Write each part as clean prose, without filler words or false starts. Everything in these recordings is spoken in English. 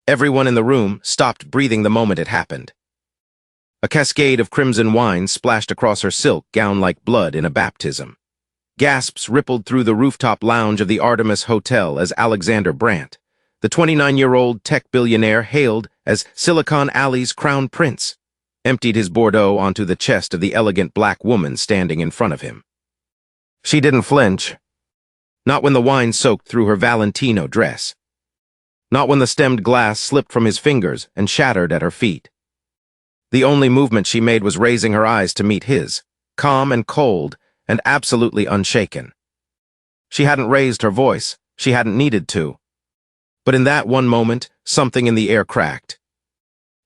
Everyone in the room stopped breathing the moment it happened. A cascade of crimson wine splashed across her silk gown like blood in a baptism. Gasps rippled through the rooftop lounge of the Artemis Hotel as Alexander Brandt, the 29-year-old tech billionaire hailed as Silicon Alley's crown prince, emptied his Bordeaux onto the chest of the elegant black woman standing in front of him. She didn't flinch. Not when the wine soaked through her Valentino dress. Not when the stemmed glass slipped from his fingers and shattered at her feet. The only movement she made was raising her eyes to meet his, calm and cold and absolutely unshaken. She hadn't raised her voice. She hadn't needed to. But in that one moment, something in the air cracked.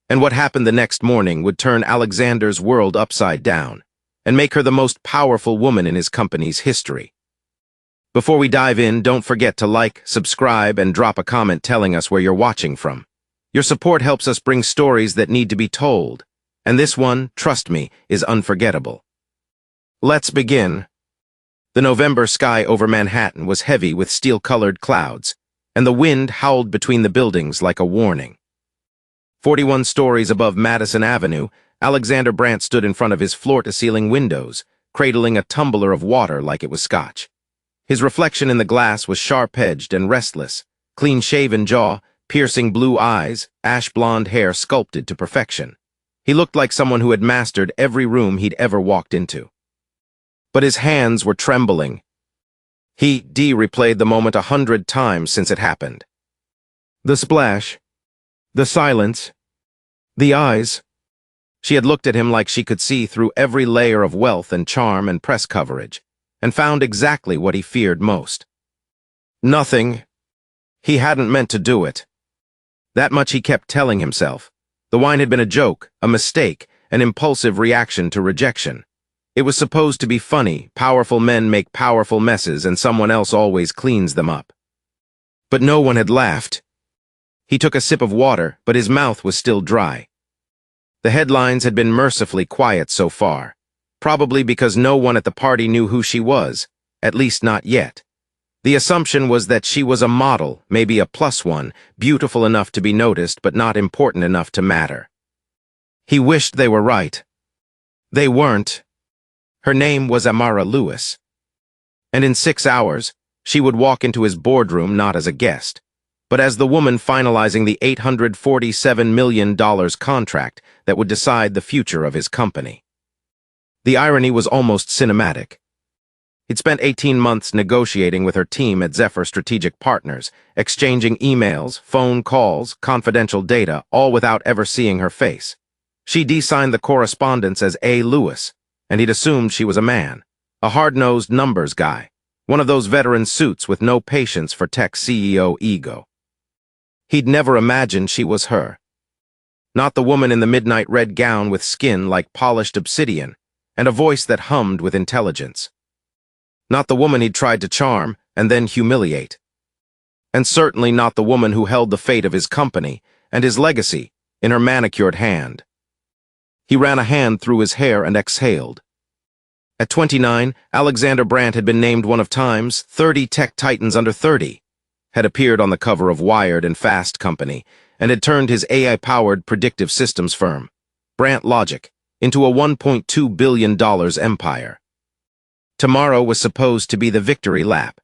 And what happened the next morning would turn Alexander's world upside down and make her the most powerful woman in his company's history. Before we dive in, don't forget to like, subscribe, and drop a comment telling us where you're watching from. Your support helps us bring stories that need to be told, and this one, trust me, is unforgettable. Let's begin. The November sky over Manhattan was heavy with steel-colored clouds, and the wind howled between the buildings like a warning. 41 stories above Madison Avenue, Alexander Brandt stood in front of his floor-to-ceiling windows, cradling a tumbler of water like it was scotch. His reflection in the glass was sharp-edged and restless, clean-shaven jaw, piercing blue eyes, ash-blonde hair sculpted to perfection. He looked like someone who had mastered every room he'd ever walked into. But his hands were trembling. He replayed the moment 100 times since it happened. The splash. The silence. The eyes. She had looked at him like she could see through every layer of wealth and charm and press coverage, and found exactly what he feared most. Nothing. He hadn't meant to do it. That much he kept telling himself. The wine had been a joke, a mistake, an impulsive reaction to rejection. It was supposed to be funny. Powerful men make powerful messes and someone else always cleans them up. But no one had laughed. He took a sip of water, but his mouth was still dry. The headlines had been mercifully quiet so far, probably because no one at the party knew who she was, at least not yet. The assumption was that she was a model, maybe a +1, beautiful enough to be noticed but not important enough to matter. He wished they were right. They weren't. Her name was Ayanna Lewis. And in 6 hours, she would walk into his boardroom not as a guest, but as the woman finalizing the $847 million contract that would decide the future of his company. The irony was almost cinematic. He'd spent 18 months negotiating with her team at Zephyr Strategic Partners, exchanging emails, phone calls, confidential data, all without ever seeing her face. She de-signed the correspondence as A. Lewis, and he'd assumed she was a man, a hard-nosed numbers guy, one of those veteran suits with no patience for tech CEO ego. He'd never imagined she was her. Not the woman in the midnight red gown with skin like polished obsidian and a voice that hummed with intelligence. Not the woman he'd tried to charm and then humiliate. And certainly not the woman who held the fate of his company and his legacy in her manicured hand. He ran a hand through his hair and exhaled. At 29, Alexander Brandt had been named one of Time's 30 tech titans under 30, had appeared on the cover of Wired and Fast Company, and had turned his AI-powered predictive systems firm, Brandt Logic, into a $1.2 billion empire. Tomorrow was supposed to be the victory lap.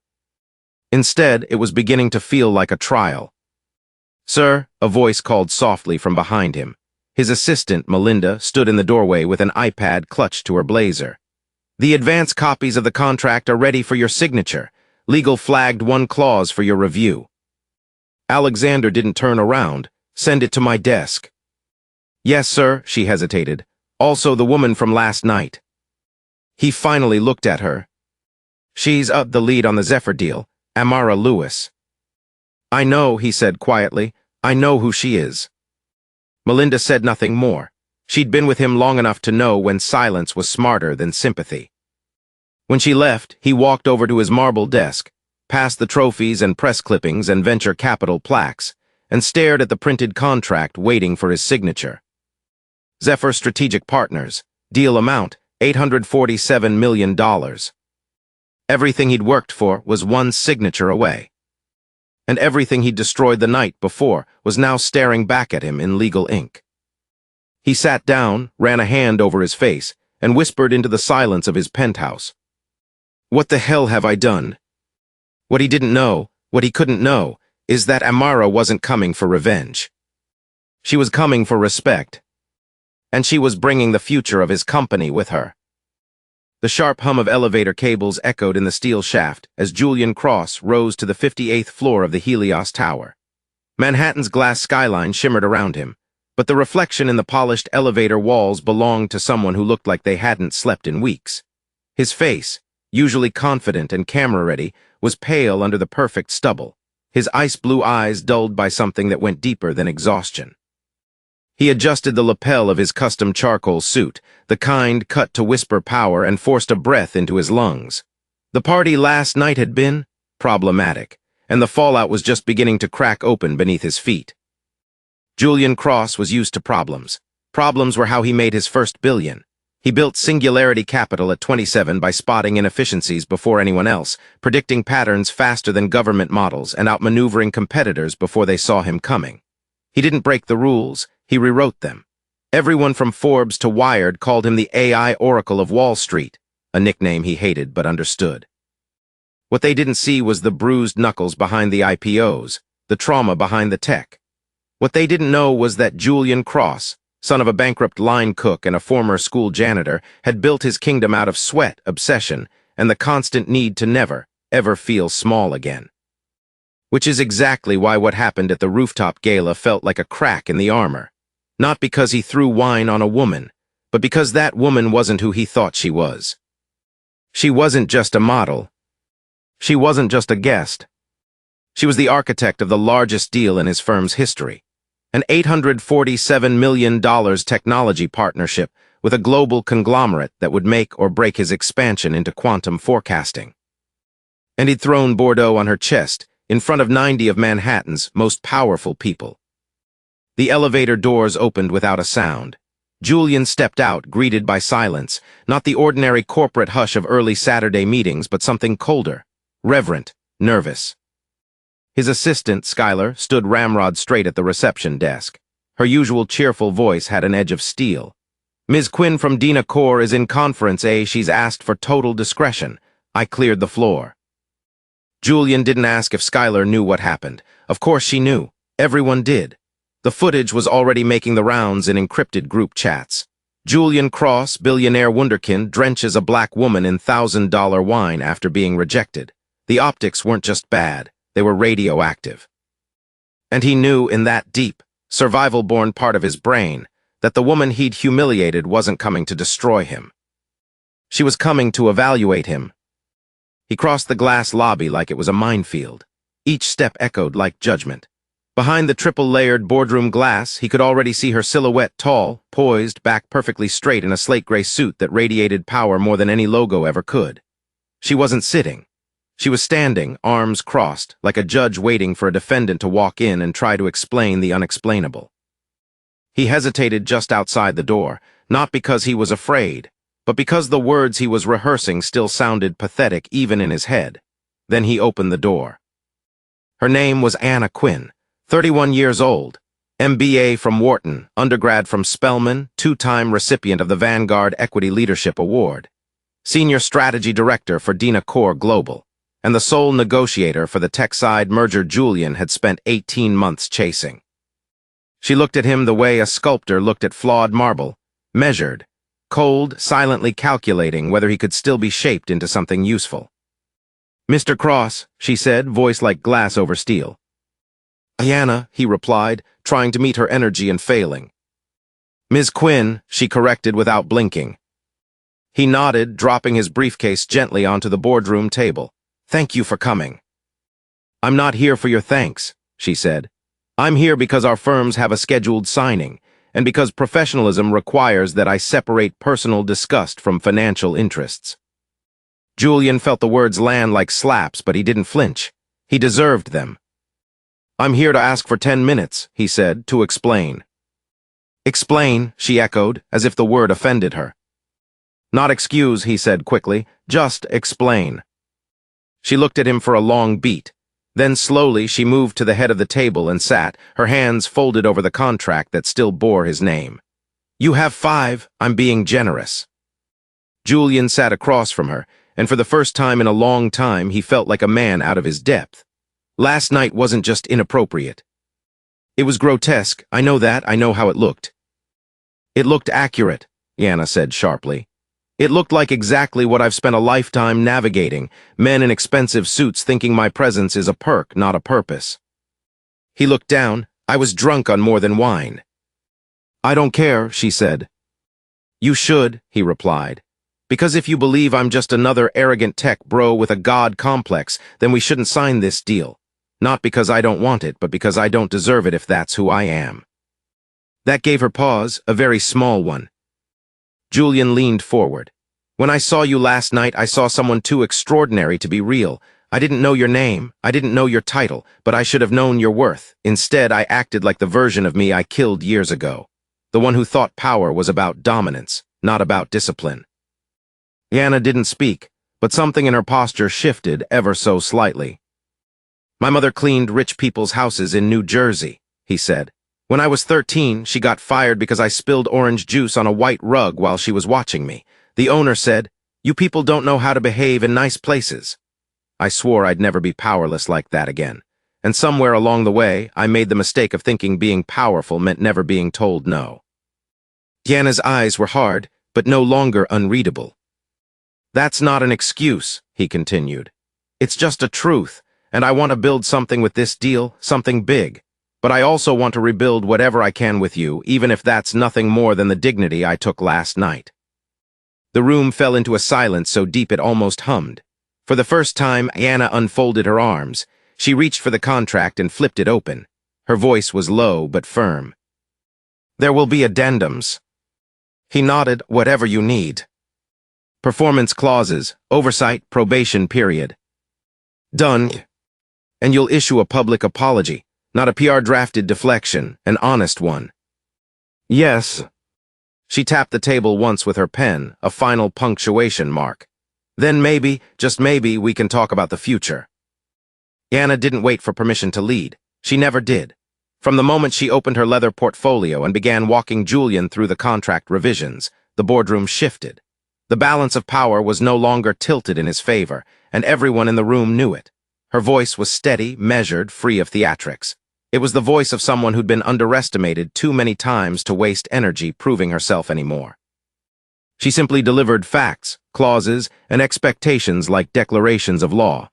Instead, it was beginning to feel like a trial. "Sir," a voice called softly from behind him. His assistant, Melinda, stood in the doorway with an iPad clutched to her blazer. "The advance copies of the contract are ready for your signature. Legal flagged one clause for your review." Alexander didn't turn around. "Send it to my desk." "Yes, sir," she hesitated. "Also the woman from last night." He finally looked at her. "She's the lead on the Zephyr deal, Ayanna Lewis." "I know," he said quietly. "I know who she is." Melinda said nothing more. She'd been with him long enough to know when silence was smarter than sympathy. When she left, he walked over to his marble desk, past the trophies and press clippings and venture capital plaques, and stared at the printed contract waiting for his signature. Zephyr Strategic Partners, deal amount, $847 million. Everything he'd worked for was one signature away. and everything he'd destroyed the night before was now staring back at him in legal ink. He sat down, ran a hand over his face, and whispered into the silence of his penthouse. What the hell have I done? What he didn't know, what he couldn't know, is that Amara wasn't coming for revenge. She was coming for respect. And she was bringing the future of his company with her. The sharp hum of elevator cables echoed in the steel shaft as Julian Cross rose to the 58th floor of the Helios Tower. Manhattan's glass skyline shimmered around him, but the reflection in the polished elevator walls belonged to someone who looked like they hadn't slept in weeks. His face, usually confident and camera-ready, was pale under the perfect stubble, his ice-blue eyes dulled by something that went deeper than exhaustion. He adjusted the lapel of his custom charcoal suit, the kind cut to whisper power, and forced a breath into his lungs. The party last night had been problematic, and the fallout was just beginning to crack open beneath his feet. Julian Cross was used to problems. Problems were how he made his first billion. He built Singularity Capital at 27 by spotting inefficiencies before anyone else, predicting patterns faster than government models, and outmaneuvering competitors before they saw him coming. He didn't break the rules, he rewrote them. Everyone from Forbes to Wired called him the AI Oracle of Wall Street, a nickname he hated but understood. What they didn't see was the bruised knuckles behind the IPOs, the trauma behind the tech. What they didn't know was that Julian Cross, son of a bankrupt line cook and a former school janitor, had built his kingdom out of sweat, obsession, and the constant need to never, ever feel small again. Which is exactly why what happened at the rooftop gala felt like a crack in the armor. Not because he threw wine on a woman, but because that woman wasn't who he thought she was. She wasn't just a model. She wasn't just a guest. She was the architect of the largest deal in his firm's history, an $847 million technology partnership with a global conglomerate that would make or break his expansion into quantum forecasting. And he'd thrown Bordeaux on her chest in front of 90 of Manhattan's most powerful people. The elevator doors opened without a sound. Julian stepped out, greeted by silence, not the ordinary corporate hush of early Saturday meetings, but something colder, reverent, nervous. His assistant, Skylar, stood ramrod straight at the reception desk. Her usual cheerful voice had an edge of steel. Ms. Quinn from Dina Core is in conference, She's asked for total discretion. I cleared the floor. Julian didn't ask if Skylar knew what happened. Of course she knew. Everyone did. The footage was already making the rounds in encrypted group chats. Julian Cross, billionaire wunderkind, drenches a black woman in $1,000 wine after being rejected. The optics weren't just bad, they were radioactive. And he knew in that deep, survival-born part of his brain that the woman he'd humiliated wasn't coming to destroy him. She was coming to evaluate him. He crossed the glass lobby like it was a minefield. Each step echoed like judgment. Behind the triple-layered boardroom glass, he could already see her silhouette, tall, poised, back perfectly straight in a slate-gray suit that radiated power more than any logo ever could. She wasn't sitting. She was standing, arms crossed, like a judge waiting for a defendant to walk in and try to explain the unexplainable. He hesitated just outside the door, not because he was afraid, but because the words he was rehearsing still sounded pathetic even in his head. Then he opened the door. Her name was Ayanna Quinn. 31 years old, MBA from Wharton, undergrad from Spelman, two-time recipient of the Vanguard Equity Leadership Award, senior strategy director for Dina Core Global, and the sole negotiator for the tech-side merger Julian had spent 18 months chasing. She looked at him the way a sculptor looked at flawed marble, measured, cold, silently calculating whether he could still be shaped into something useful. Mr. Cross, she said, voice like glass over steel. Ayanna, he replied, trying to meet her energy and failing. Ms. Quinn, she corrected without blinking. He nodded, dropping his briefcase gently onto the boardroom table. Thank you for coming. I'm not here for your thanks, she said. I'm here because our firms have a scheduled signing, and because professionalism requires that I separate personal disgust from financial interests. Julian felt the words land like slaps, but he didn't flinch. He deserved them. I'm here to ask for 10 minutes, he said, to explain. Explain, she echoed, as if the word offended her. Not excuse, he said quickly, just explain. She looked at him for a long beat, Then slowly she moved to the head of the table and sat, her hands folded over the contract that still bore his name. "You have 5, I'm being generous." Julian sat across from her, and for the first time in a long time he felt like a man out of his depth. Last night wasn't just inappropriate. It was grotesque, I know that, I know how it looked. It looked accurate, Ayanna said sharply. It looked like exactly what I've spent a lifetime navigating, men in expensive suits thinking my presence is a perk, not a purpose. He looked down. I was drunk on more than wine. "I don't care," she said. "You should," he replied. "Because if you believe I'm just another arrogant tech bro with a god complex, then we shouldn't sign this deal. Not because I don't want it, but because I don't deserve it if that's who I am." That gave her pause, a very small one. Julian leaned forward. "When I saw you last night, I saw someone too extraordinary to be real. I didn't know your name, I didn't know your title, but I should have known your worth. Instead, I acted like the version of me I killed years ago. The one who thought power was about dominance, not about discipline." Ayanna didn't speak, but something in her posture shifted ever so slightly. "My mother cleaned rich people's houses in New Jersey," he said. "When I was 13, she got fired because I spilled orange juice on a white rug while she was watching me. The owner said, 'You people don't know how to behave in nice places.' I swore I'd never be powerless like that again. And somewhere along the way, I made the mistake of thinking being powerful meant never being told no." Ayanna's eyes were hard, but no longer unreadable. "That's not an excuse," he continued. "It's just a truth, and I want to build something with this deal, something big. But I also want to rebuild whatever I can with you, even if that's nothing more than the dignity I took last night." The room fell into a silence so deep it almost hummed. For the first time, Ayanna unfolded her arms. She reached for the contract and flipped it open. Her voice was low but firm. "There will be addendums." He nodded. "Whatever you need." "Performance clauses, oversight, probation period." "Done. And you'll issue a public apology. Not a PR-drafted deflection, an honest one." "Yes." She tapped the table once with her pen, a final punctuation mark. "Then maybe, just maybe, we can talk about the future." Ayanna didn't wait for permission to lead. She never did. From the moment she opened her leather portfolio and began walking Julian through the contract revisions, the boardroom shifted. The balance of power was no longer tilted in his favor, and everyone in the room knew it. Her voice was steady, measured, free of theatrics. It was the voice of someone who'd been underestimated too many times to waste energy proving herself anymore. She simply delivered facts, clauses, and expectations like declarations of law.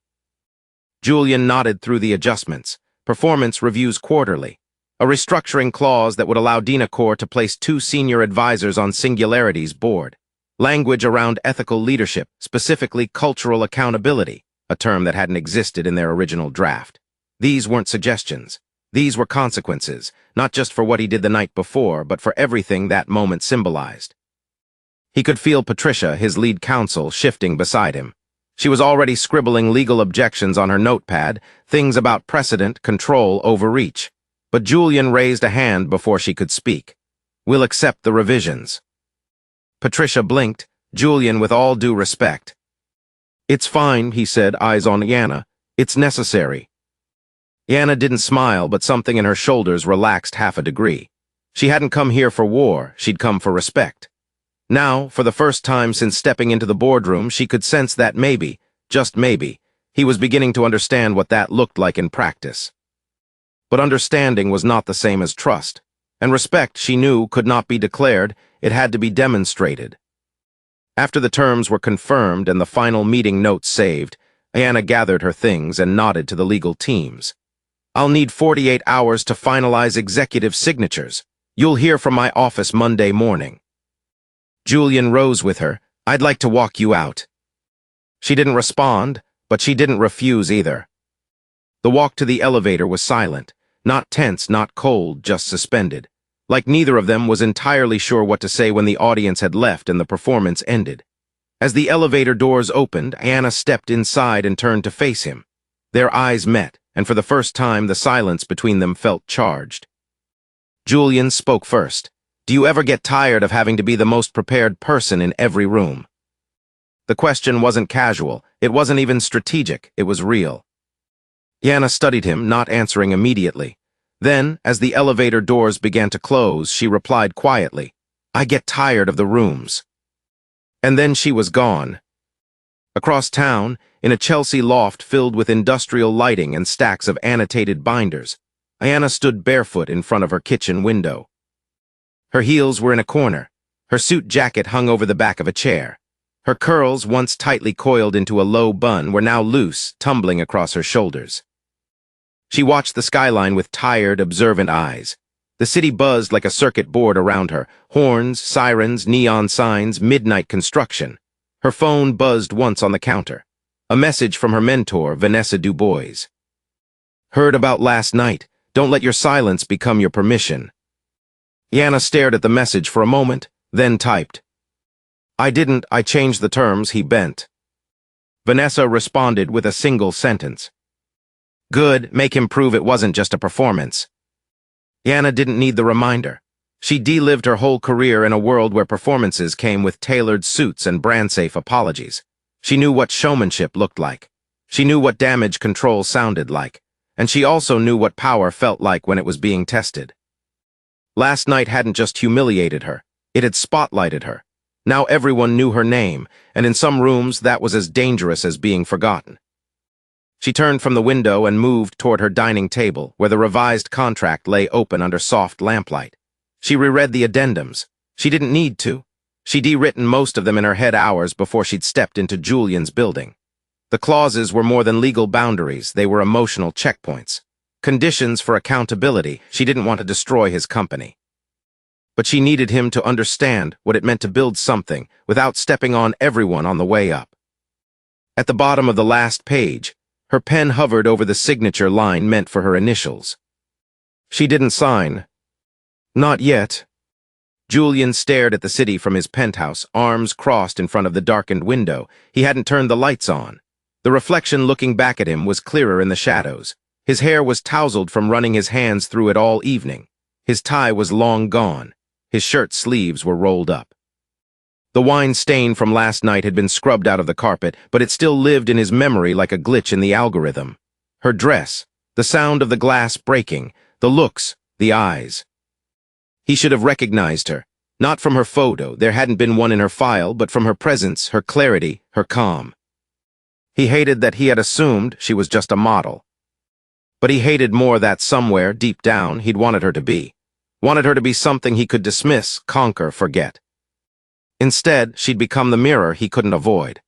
Julian nodded through the adjustments. Performance reviews quarterly. A restructuring clause that would allow Dinacore to place 2 senior advisors on Singularity's board. Language around ethical leadership, specifically cultural accountability, a term that hadn't existed in their original draft. These weren't suggestions. These were consequences, not just for what he did the night before, but for everything that moment symbolized. He could feel Patricia, his lead counsel, shifting beside him. She was already scribbling legal objections on her notepad, things about precedent, control, overreach. But Julian raised a hand before she could speak. "We'll accept the revisions." Patricia blinked, Julian with all due respect. "It's fine," he said, eyes on Ayanna. "It's necessary." Ayanna didn't smile, but something in her shoulders relaxed half a degree. She hadn't come here for war, she'd come for respect. Now, for the first time since stepping into the boardroom, she could sense that maybe, just maybe, he was beginning to understand what that looked like in practice. But understanding was not the same as trust, and respect, she knew, could not be declared, it had to be demonstrated. After the terms were confirmed and the final meeting notes saved, Ayanna gathered her things and nodded to the legal teams. "I'll need 48 hours to finalize executive signatures. You'll hear from my office Monday morning." Julian rose with her. "I'd like to walk you out." She didn't respond, but she didn't refuse either. The walk to the elevator was silent, not tense, not cold, just suspended. Like neither of them was entirely sure what to say when the audience had left and the performance ended. As the elevator doors opened, Ayanna stepped inside and turned to face him. Their eyes met, and for the first time the silence between them felt charged. Julian spoke first. "Do you ever get tired of having to be the most prepared person in every room?" The question wasn't casual, it wasn't even strategic, it was real. Ayanna studied him, not answering immediately. Then, as the elevator doors began to close, she replied quietly, "I get tired of the rooms." And then she was gone. Across town, in a Chelsea loft filled with industrial lighting and stacks of annotated binders, Ayanna stood barefoot in front of her kitchen window. Her heels were in a corner. Her suit jacket hung over the back of a chair. Her curls, once tightly coiled into a low bun, were now loose, tumbling across her shoulders. She watched the skyline with tired, observant eyes. The city buzzed like a circuit board around her. Horns, sirens, neon signs, midnight construction. Her phone buzzed once on the counter. A message from her mentor, Vanessa Dubois. "Heard about last night. Don't let your silence become your permission." Ayanna stared at the message for a moment, then typed, I changed the terms, he bent." Vanessa responded with a single sentence. "Good, make him prove it wasn't just a performance." Ayanna didn't need the reminder. She de-lived her whole career in a world where performances came with tailored suits and brand-safe apologies. She knew what showmanship looked like. She knew what damage control sounded like. And she also knew what power felt like when it was being tested. Last night hadn't just humiliated her. It had spotlighted her. Now everyone knew her name, and in some rooms that was as dangerous as being forgotten. She turned from the window and moved toward her dining table, where the revised contract lay open under soft lamplight. She reread the addendums. She didn't need to. She'd written most of them in her head hours before she'd stepped into Julian's building. The clauses were more than legal boundaries, they were emotional checkpoints. Conditions for accountability. She didn't want to destroy his company. But she needed him to understand what it meant to build something without stepping on everyone on the way up. At the bottom of the last page, her pen hovered over the signature line meant for her initials. She didn't sign. Not yet. Julian stared at the city from his penthouse, arms crossed in front of the darkened window. He hadn't turned the lights on. The reflection looking back at him was clearer in the shadows. His hair was tousled from running his hands through it all evening. His tie was long gone. His shirt sleeves were rolled up. The wine stain from last night had been scrubbed out of the carpet, but it still lived in his memory like a glitch in the algorithm. Her dress, the sound of the glass breaking, the looks, the eyes. He should have recognized her, not from her photo, there hadn't been one in her file, but from her presence, her clarity, her calm. He hated that he had assumed she was just a model. But he hated more that somewhere, deep down, he'd wanted her to be. Wanted her to be something he could dismiss, conquer, forget. Instead, she'd become the mirror he couldn't avoid.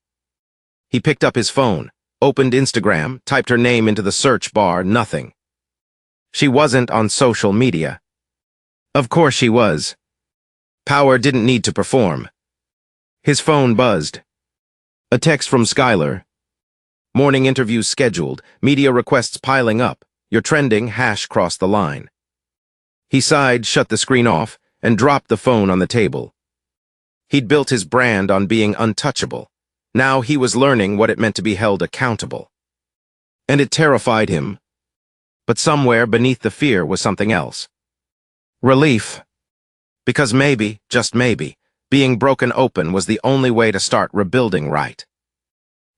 He picked up his phone, opened Instagram, typed her name into the search bar, nothing. She wasn't on social media. Of course she was. Power didn't need to perform. His phone buzzed. A text from Skylar. "Morning interviews scheduled, media requests piling up. You're trending, #cross the line." He sighed, shut the screen off, and dropped the phone on the table. He'd built his brand on being untouchable. Now he was learning what it meant to be held accountable. And it terrified him. But somewhere beneath the fear was something else. Relief. Because maybe, just maybe, being broken open was the only way to start rebuilding right.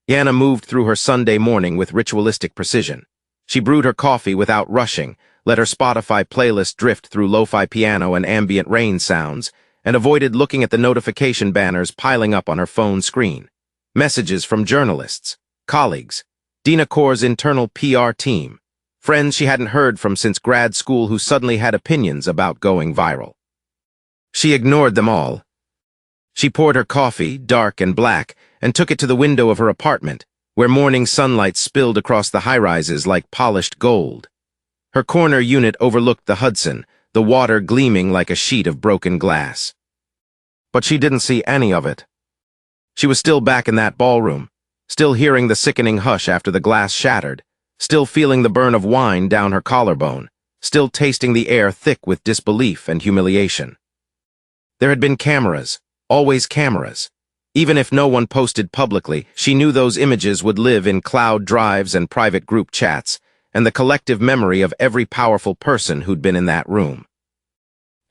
Ayanna moved through her Sunday morning with ritualistic precision. She brewed her coffee without rushing, let her Spotify playlist drift through lo-fi piano and ambient rain sounds, and avoided looking at the notification banners piling up on her phone screen. Messages from journalists, colleagues, Dina Cor's internal PR team, friends she hadn't heard from since grad school who suddenly had opinions about going viral. She ignored them all. She poured her coffee, dark and black, and took it to the window of her apartment, where morning sunlight spilled across the high-rises like polished gold. Her corner unit overlooked the Hudson, the water gleaming like a sheet of broken glass. But she didn't see any of it. She was still back in that ballroom, still hearing the sickening hush after the glass shattered, still feeling the burn of wine down her collarbone, still tasting the air thick with disbelief and humiliation. There had been cameras, always cameras. Even if no one posted publicly, she knew those images would live in cloud drives and private group chats, and the collective memory of every powerful person who'd been in that room.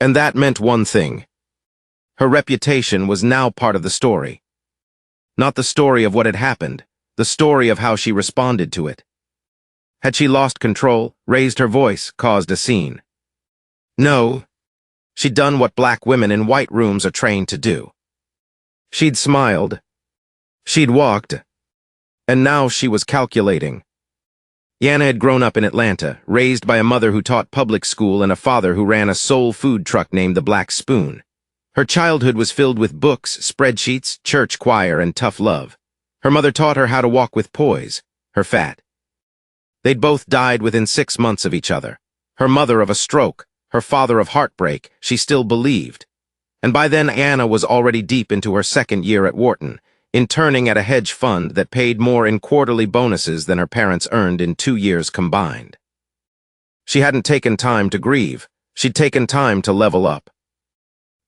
And that meant one thing. Her reputation was now part of the story. Not the story of what had happened, the story of how she responded to it. Had she lost control, raised her voice, caused a scene? No. She'd done what black women in white rooms are trained to do. She'd smiled. She'd walked. And now she was calculating. Ayanna had grown up in Atlanta, raised by a mother who taught public school and a father who ran a soul food truck named the Black Spoon. Her childhood was filled with books, spreadsheets, church choir, and tough love. Her mother taught her how to walk with poise, her fat. They'd both died within 6 months of each other. Her mother of a stroke, her father of heartbreak, she still believed. And by then Ayanna was already deep into her second year at Wharton, interning at a hedge fund that paid more in quarterly bonuses than her parents earned in 2 years combined. She hadn't taken time to grieve. She'd taken time to level up.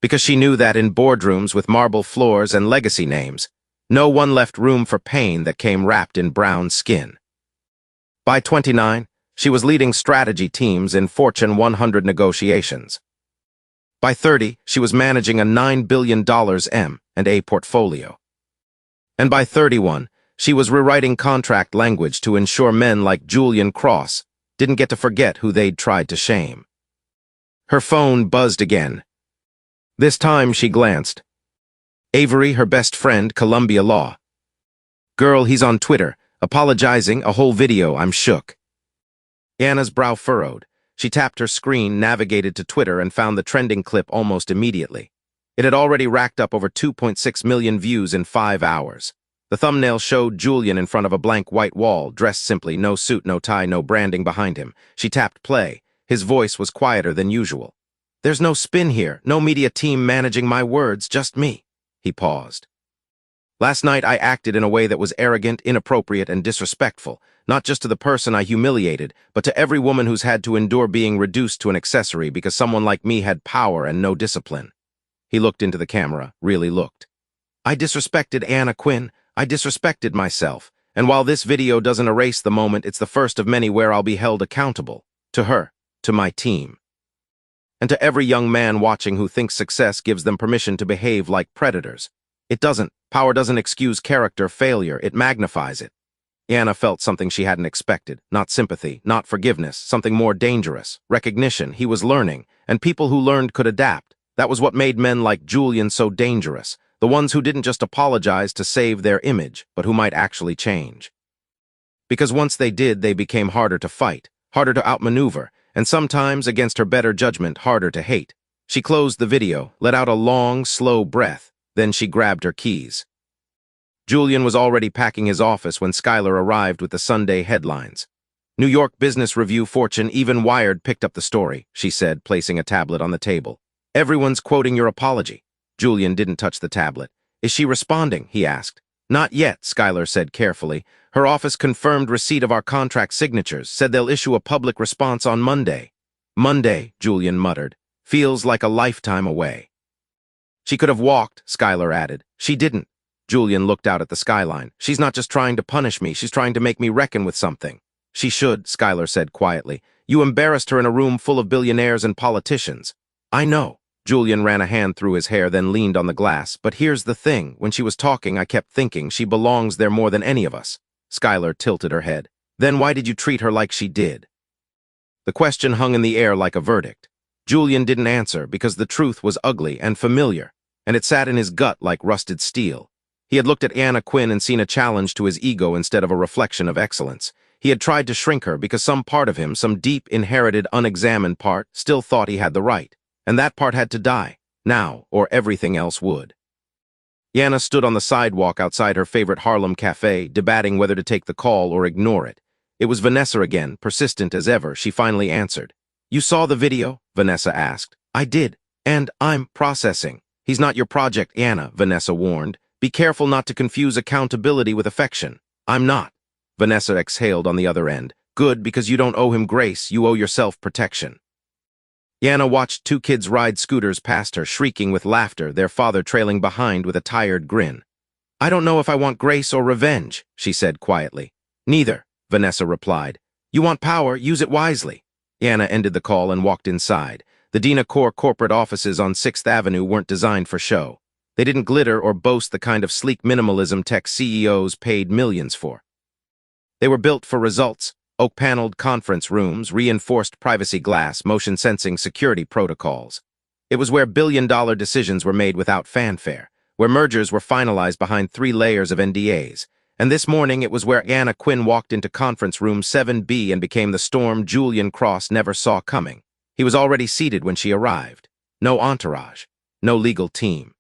Because she knew that in boardrooms with marble floors and legacy names, no one left room for pain that came wrapped in brown skin. By 29, she was leading strategy teams in Fortune 100 negotiations. By 30, she was managing a $9 billion M&A portfolio. And by 31, she was rewriting contract language to ensure men like Julian Cross didn't get to forget who they'd tried to shame. Her phone buzzed again. This time she glanced. Avery, her best friend, Columbia Law. Girl, he's on Twitter, apologizing, a whole video, I'm shook. Ayanna's brow furrowed. She tapped her screen, navigated to Twitter, and found the trending clip almost immediately. It had already racked up over 2.6 million views in 5 hours. The thumbnail showed Julian in front of a blank white wall, dressed simply, no suit, no tie, no branding behind him. She tapped play. His voice was quieter than usual. There's no spin here, no media team managing my words, just me. He paused. Last night I acted in a way that was arrogant, inappropriate, and disrespectful, not just to the person I humiliated, but to every woman who's had to endure being reduced to an accessory because someone like me had power and no discipline. He looked into the camera, really looked. I disrespected Ayanna Quinn, I disrespected myself, and while this video doesn't erase the moment, it's the first of many where I'll be held accountable. To her, to my team. And to every young man watching who thinks success gives them permission to behave like predators. It doesn't. Power doesn't excuse character failure, it magnifies it. Ayanna felt something she hadn't expected, not sympathy, not forgiveness, something more dangerous, recognition. He was learning, and people who learned could adapt. That was what made men like Julian so dangerous, the ones who didn't just apologize to save their image, but who might actually change. Because once they did, they became harder to fight, harder to outmaneuver, and sometimes, against her better judgment, harder to hate. She closed the video, let out a long, slow breath, then she grabbed her keys. Julian was already packing his office when Schuyler arrived with the Sunday headlines. New York Business Review, Fortune, even Wired picked up the story, she said, placing a tablet on the table. Everyone's quoting your apology. Julian didn't touch the tablet. Is she responding? He asked. Not yet, Schuyler said carefully. Her office confirmed receipt of our contract signatures, said they'll issue a public response on Monday. Monday, Julian muttered. Feels like a lifetime away. She could have walked, Schuyler added. She didn't. Julian looked out at the skyline. She's not just trying to punish me, she's trying to make me reckon with something. She should, Schuyler said quietly. You embarrassed her in a room full of billionaires and politicians. I know. Julian ran a hand through his hair, then leaned on the glass. But here's the thing. When she was talking, I kept thinking she belongs there more than any of us. Schuyler tilted her head. Then why did you treat her like she did? The question hung in the air like a verdict. Julian didn't answer because the truth was ugly and familiar, and it sat in his gut like rusted steel. He had looked at Ayanna Quinn and seen a challenge to his ego instead of a reflection of excellence. He had tried to shrink her because some part of him, some deep, inherited, unexamined part, still thought he had the right. And that part had to die, now, or everything else would. Ayanna stood on the sidewalk outside her favorite Harlem cafe, debating whether to take the call or ignore it. It was Vanessa again, persistent as ever. She finally answered. You saw the video? Vanessa asked. I did, and I'm processing. He's not your project, Ayanna, Vanessa warned. Be careful not to confuse accountability with affection. I'm not. Vanessa exhaled on the other end. Good, because you don't owe him grace, you owe yourself protection. Ayanna watched 2 kids ride scooters past her, shrieking with laughter, their father trailing behind with a tired grin. I don't know if I want grace or revenge, she said quietly. Neither, Vanessa replied. You want power, use it wisely. Ayanna ended the call and walked inside. The Dina Core corporate offices on 6th Avenue weren't designed for show. They didn't glitter or boast the kind of sleek minimalism tech CEOs paid millions for. They were built for results, oak-paneled conference rooms, reinforced privacy glass, motion-sensing security protocols. It was where billion-dollar decisions were made without fanfare, where mergers were finalized behind 3 layers of NDAs. And this morning it was where Ayanna Quinn walked into conference room 7B and became the storm Julian Cross never saw coming. He was already seated when she arrived. No entourage, no legal team.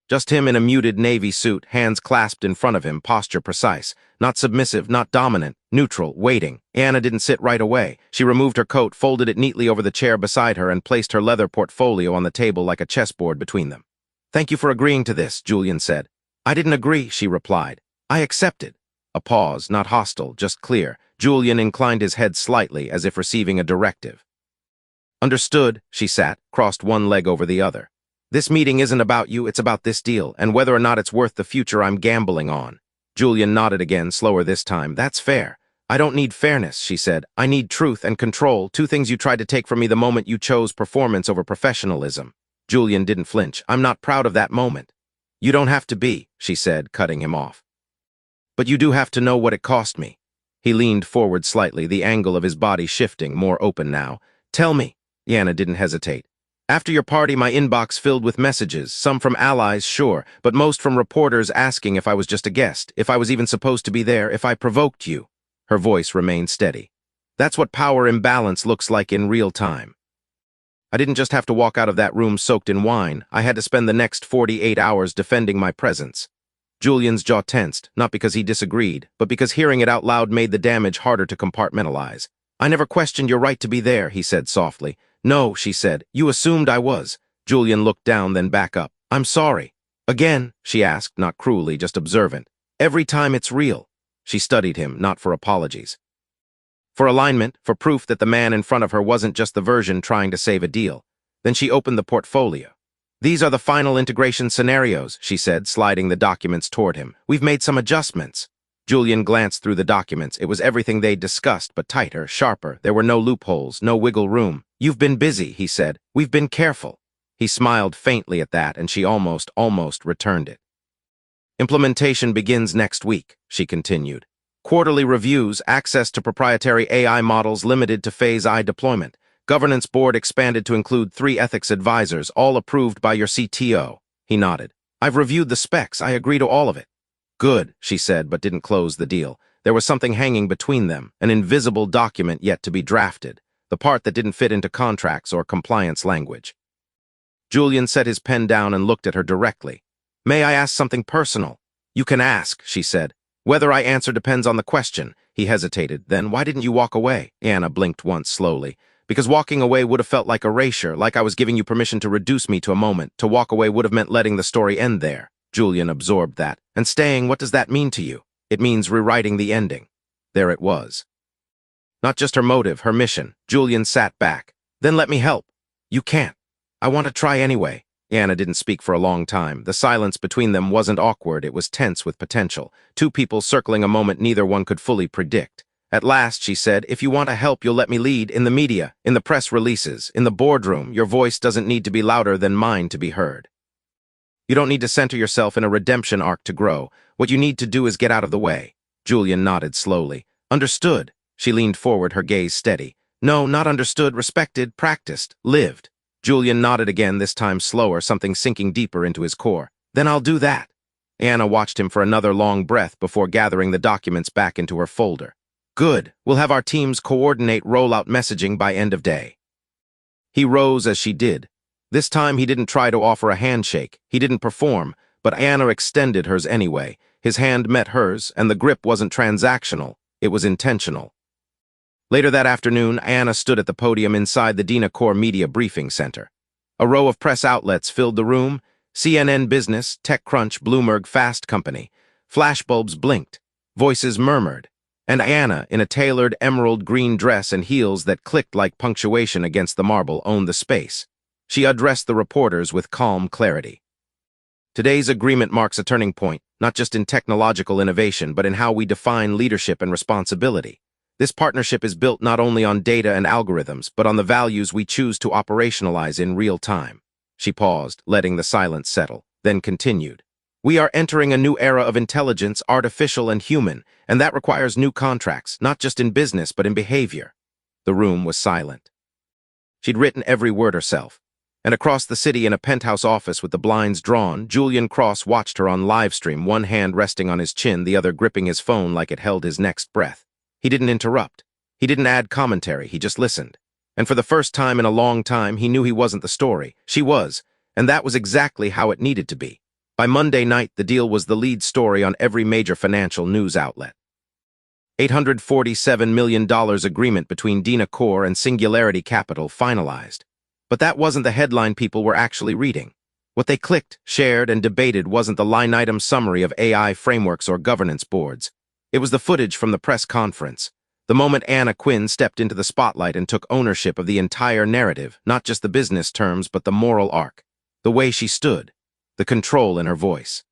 Just him in a muted navy suit, hands clasped in front of him, posture precise. Not submissive, not dominant, neutral, waiting. Ayanna didn't sit right away. She removed her coat, folded it neatly over the chair beside her, and placed her leather portfolio on the table like a chessboard between them. "Thank you for agreeing to this," Julian said. "I didn't agree," she replied. "I accepted." A pause, not hostile, just clear. Julian inclined his head slightly, as if receiving a directive. "Understood," she sat, crossed one leg over the other. "This meeting isn't about you, it's about this deal, and whether or not it's worth the future I'm gambling on." Julian nodded again, slower this time. "That's fair. I don't need fairness," she said. "I need truth and control, 2 things you tried to take from me the moment you chose performance over professionalism." Julian didn't flinch. "I'm not proud of that moment." "You don't have to be," she said, cutting him off. "But you do have to know what it cost me." He leaned forward slightly, the angle of his body shifting, more open now. "Tell me." Ayanna didn't hesitate. "After your party, my inbox filled with messages, some from allies, sure, but most from reporters asking if I was just a guest, if I was even supposed to be there, if I provoked you." Her voice remained steady. "That's what power imbalance looks like in real time. I didn't just have to walk out of that room soaked in wine. I had to spend the next 48 hours defending my presence." Julian's jaw tensed, not because he disagreed, but because hearing it out loud made the damage harder to compartmentalize. "I never questioned your right to be there," he said softly. "No," she said. "You assumed I was." Julian looked down, then back up. "I'm sorry." "Again?" she asked, not cruelly, just observant. "Every time it's real." She studied him, not for apologies. For alignment, for proof that the man in front of her wasn't just the version trying to save a deal. Then she opened the portfolio. "These are the final integration scenarios," she said, sliding the documents toward him. "We've made some adjustments." Julian glanced through the documents. It was everything they'd discussed, but tighter, sharper. There were no loopholes, no wiggle room. "You've been busy," he said. "We've been careful." He smiled faintly at that, and she almost returned it. "Implementation begins next week," she continued. "Quarterly reviews, access to proprietary AI models limited to Phase I deployment. Governance board expanded to include 3 ethics advisors, all approved by your CTO." He nodded. "I've reviewed the specs. I agree to all of it." "Good," she said, but didn't close the deal. There was something hanging between them, an invisible document yet to be drafted, the part that didn't fit into contracts or compliance language. Julian set his pen down and looked at her directly. "May I ask something personal?" "You can ask," she said. "Whether I answer depends on the question." He hesitated. "Then why didn't you walk away?" Ayanna blinked once slowly. "Because walking away would have felt like erasure, like I was giving you permission to reduce me to a moment. To walk away would have meant letting the story end there." Julian absorbed that. "And staying, what does that mean to you?" "It means rewriting the ending." There it was. Not just her motive, her mission. Julian sat back. "Then let me help." "You can't." "I want to try anyway." Ayanna didn't speak for a long time. The silence between them wasn't awkward, it was tense with potential. 2 people circling a moment neither one could fully predict. At last, she said, "If you want to help, you'll let me lead in the media, in the press releases, in the boardroom. Your voice doesn't need to be louder than mine to be heard. You don't need to center yourself in a redemption arc to grow. What you need to do is get out of the way." Julian nodded slowly. "Understood." She leaned forward, her gaze steady. "No, not understood, respected, practiced, lived." Julian nodded again, this time slower, something sinking deeper into his core. "Then I'll do that." Ayanna watched him for another long breath before gathering the documents back into her folder. "Good. We'll have our teams coordinate rollout messaging by end of day." He rose as she did. This time he didn't try to offer a handshake. He didn't perform, but Ayanna extended hers anyway. His hand met hers, and the grip wasn't transactional. It was intentional. Later that afternoon, Ayanna stood at the podium inside the Dina Core Media Briefing Center. A row of press outlets filled the room. CNN Business, TechCrunch, Bloomberg, Fast Company. Flashbulbs blinked. Voices murmured. And Ayanna, in a tailored emerald green dress and heels that clicked like punctuation against the marble, owned the space. She addressed the reporters with calm clarity. "Today's agreement marks a turning point, not just in technological innovation, but in how we define leadership and responsibility. This partnership is built not only on data and algorithms, but on the values we choose to operationalize in real time." She paused, letting the silence settle, then continued. We are entering a new era of intelligence, artificial and human, and that requires new contracts, not just in business but in behavior. The room was silent. She'd written every word herself. And across the city in a penthouse office with the blinds drawn, Julian Cross watched her on live stream, one hand resting on his chin, the other gripping his phone like it held his next breath. He didn't interrupt. He didn't add commentary, he just listened. And for the first time in a long time, he knew he wasn't the story. She was, and that was exactly how it needed to be. By Monday night, the deal was the lead story on every major financial news outlet. $847 million agreement between Dina Core and Singularity Capital finalized. But that wasn't the headline people were actually reading. What they clicked, shared, and debated wasn't the line-item summary of AI frameworks or governance boards. It was the footage from the press conference. The moment Ayanna Quinn stepped into the spotlight and took ownership of the entire narrative, not just the business terms but the moral arc. The way she stood. The control in her voice.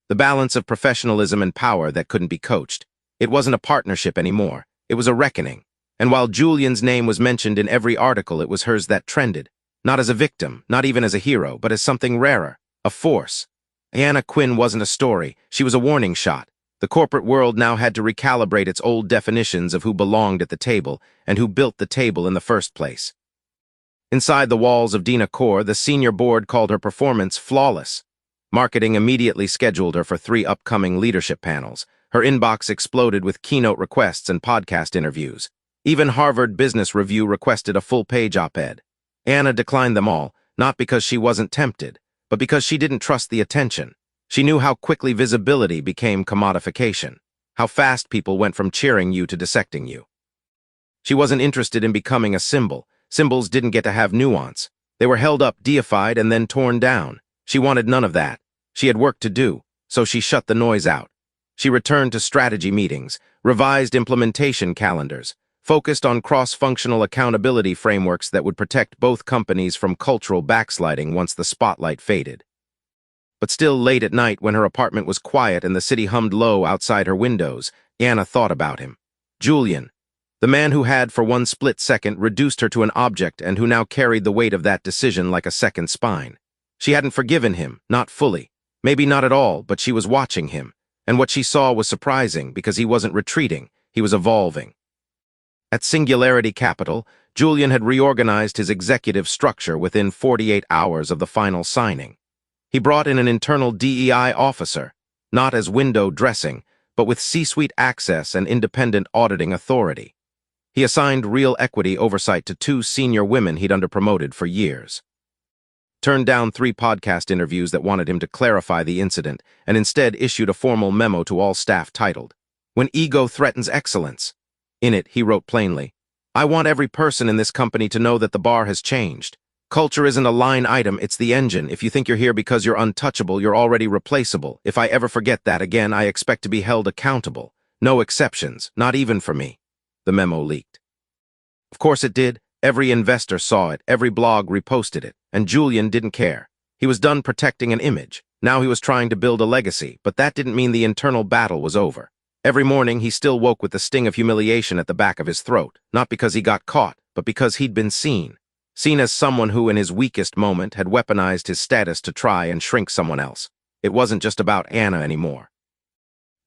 The balance of professionalism and power that couldn't be coached. It wasn't a partnership anymore. It was a reckoning. And while Julian's name was mentioned in every article, it was hers that trended. Not as a victim, not even as a hero, but as something rarer. A force. Ayanna Quinn wasn't a story. She was a warning shot. The corporate world now had to recalibrate its old definitions of who belonged at the table and who built the table in the first place. Inside the walls of Dina Core, the senior board called her performance flawless. Marketing immediately scheduled her for 3 upcoming leadership panels. Her inbox exploded with keynote requests and podcast interviews. Even Harvard Business Review requested a full-page op-ed. Ayanna declined them all, not because she wasn't tempted, but because she didn't trust the attention. She knew how quickly visibility became commodification, how fast people went from cheering you to dissecting you. She wasn't interested in becoming a symbol. Symbols didn't get to have nuance. They were held up, deified, and then torn down. She wanted none of that. She had work to do, so she shut the noise out. She returned to strategy meetings, revised implementation calendars, focused on cross-functional accountability frameworks that would protect both companies from cultural backsliding once the spotlight faded. But still late at night, when her apartment was quiet and the city hummed low outside her windows, Ayanna thought about him. Julian. The man who had, for one split second, reduced her to an object and who now carried the weight of that decision like a second spine. She hadn't forgiven him, not fully. Maybe not at all, but she was watching him. And what she saw was surprising because he wasn't retreating, he was evolving. At Singularity Capital, Julian had reorganized his executive structure within 48 hours of the final signing. He brought in an internal DEI officer, not as window dressing, but with C-suite access and independent auditing authority. He assigned real equity oversight to 2 senior women he'd underpromoted for years. Turned down 3 podcast interviews that wanted him to clarify the incident, and instead issued a formal memo to all staff titled, "When Ego Threatens Excellence." In it, he wrote plainly, "I want every person in this company to know that the bar has changed. Culture isn't a line item, it's the engine. If you think you're here because you're untouchable, you're already replaceable. If I ever forget that again, I expect to be held accountable. No exceptions, not even for me." The memo leaked. Of course it did. Every investor saw it, every blog reposted it, and Julian didn't care. He was done protecting an image. Now he was trying to build a legacy, but that didn't mean the internal battle was over. Every morning he still woke with the sting of humiliation at the back of his throat, not because he got caught, but because he'd been seen. Seen as someone who, in his weakest moment, had weaponized his status to try and shrink someone else. It wasn't just about Ayanna anymore.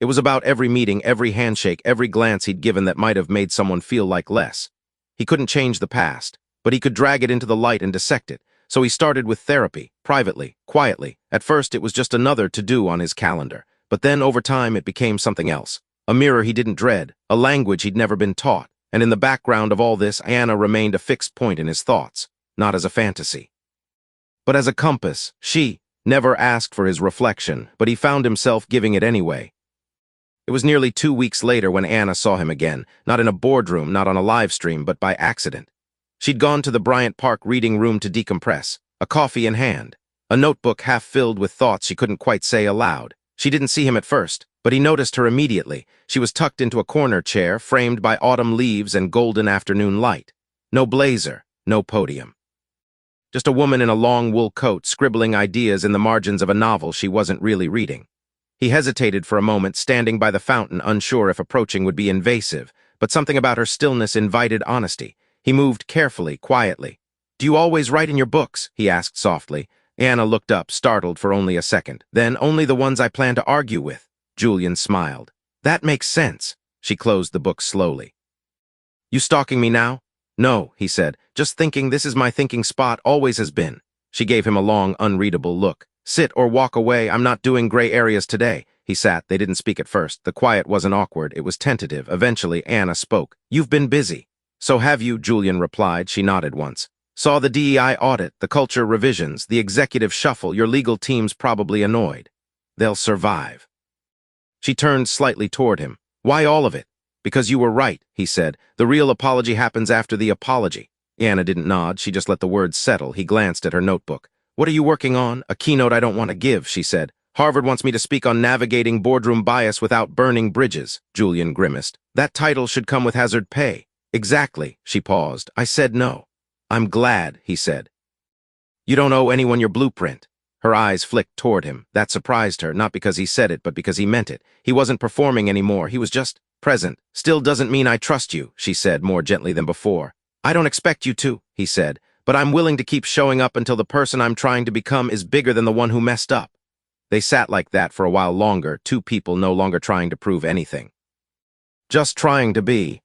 It was about every meeting, every handshake, every glance he'd given that might have made someone feel like less. He couldn't change the past, but he could drag it into the light and dissect it. So he started with therapy, privately, quietly. At first it was just another to-do on his calendar, but then over time it became something else. A mirror he didn't dread, a language he'd never been taught. And in the background of all this, Ayanna remained a fixed point in his thoughts, not as a fantasy, but as a compass. She never asked for his reflection, but he found himself giving it anyway. It was nearly 2 weeks later when Ayanna saw him again, not in a boardroom, not on a live stream, but by accident. She'd gone to the Bryant Park reading room to decompress, a coffee in hand, a notebook half filled with thoughts she couldn't quite say aloud. She didn't see him at first, but he noticed her immediately. She was tucked into a corner chair, framed by autumn leaves and golden afternoon light. No blazer, no podium. Just a woman in a long wool coat, scribbling ideas in the margins of a novel she wasn't really reading. He hesitated for a moment, standing by the fountain, unsure if approaching would be invasive, but something about her stillness invited honesty. He moved carefully, quietly. "Do you always write in your books?" he asked softly, Ayanna looked up, startled for only a second. Then only the ones I plan to argue with. Julian smiled. That makes sense. She closed the book slowly. You stalking me now? No, he said. Just thinking this is my thinking spot, always has been. She gave him a long, unreadable look. Sit or walk away, I'm not doing gray areas today. He sat. They didn't speak at first. The quiet wasn't awkward, it was tentative. Eventually, Ayanna spoke. You've been busy. So have you, Julian replied. She nodded once. Saw the DEI audit, the culture revisions, the executive shuffle. Your legal team's probably annoyed. They'll survive. She turned slightly toward him. Why all of it? Because you were right, he said. The real apology happens after the apology. Ayanna didn't nod. She just let the words settle. He glanced at her notebook. What are you working on? A keynote I don't want to give, she said. Harvard wants me to speak on navigating boardroom bias without burning bridges, Julian grimaced. That title should come with hazard pay. Exactly, she paused. I said no. I'm glad, he said. You don't owe anyone your blueprint. Her eyes flicked toward him. That surprised her, not because he said it, but because he meant it. He wasn't performing anymore. He was just present. Still doesn't mean I trust you, she said more gently than before. I don't expect you to, he said, but I'm willing to keep showing up until the person I'm trying to become is bigger than the one who messed up. They sat like that for a while longer, two people no longer trying to prove anything. Just trying to be.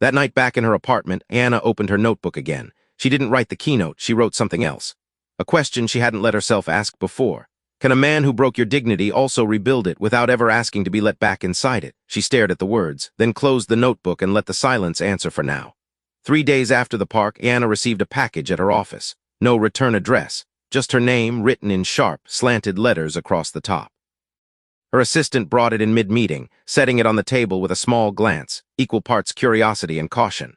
That night back in her apartment, Ayanna opened her notebook again. She didn't write the keynote, she wrote something else. A question she hadn't let herself ask before. Can a man who broke your dignity also rebuild it without ever asking to be let back inside it? She stared at the words, then closed the notebook and let the silence answer for now. 3 days after the park, Ayanna received a package at her office. No return address, just her name written in sharp, slanted letters across the top. Her assistant brought it in mid-meeting, setting it on the table with a small glance, equal parts curiosity and caution.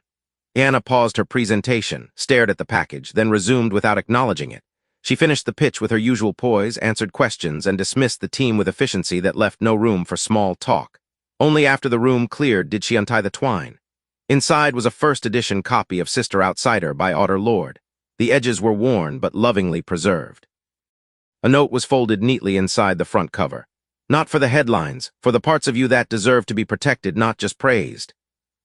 Ayanna paused her presentation, stared at the package, then resumed without acknowledging it. She finished the pitch with her usual poise, answered questions, and dismissed the team with efficiency that left no room for small talk. Only after the room cleared did she untie the twine. Inside was a first-edition copy of Sister Outsider by Audre Lorde. The edges were worn but lovingly preserved. A note was folded neatly inside the front cover. Not for the headlines, for the parts of you that deserve to be protected, not just praised.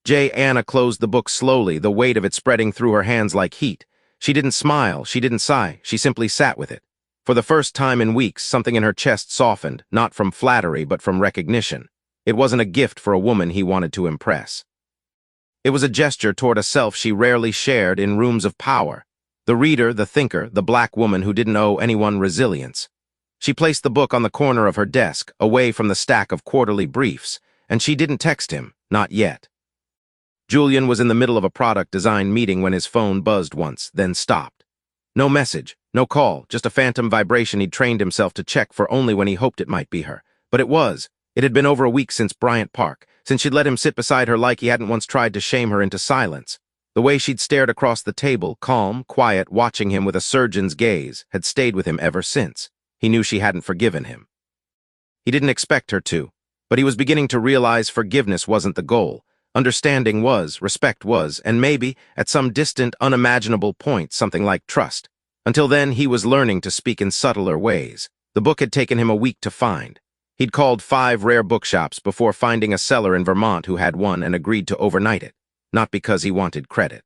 Ayanna closed the book slowly, the weight of it spreading through her hands like heat. She didn't smile, she didn't sigh, she simply sat with it. For the first time in weeks, something in her chest softened, not from flattery but from recognition. It wasn't a gift for a woman he wanted to impress. It was a gesture toward a self she rarely shared in rooms of power. The reader, the thinker, the black woman who didn't owe anyone resilience. She placed the book on the corner of her desk, away from the stack of quarterly briefs, and she didn't text him, not yet. Julian was in the middle of a product design meeting when his phone buzzed once, then stopped. No message, no call, just a phantom vibration he'd trained himself to check for only when he hoped it might be her. But it was. It had been over a week since Bryant Park, since she'd let him sit beside her like he hadn't once tried to shame her into silence. The way she'd stared across the table, calm, quiet, watching him with a surgeon's gaze, had stayed with him ever since. He knew she hadn't forgiven him. He didn't expect her to, but he was beginning to realize forgiveness wasn't the goal. Understanding was, respect was, and maybe, at some distant, unimaginable point, something like trust. Until then, he was learning to speak in subtler ways. The book had taken him a week to find. He'd called 5 rare bookshops before finding a seller in Vermont who had one and agreed to overnight it. Not because he wanted credit.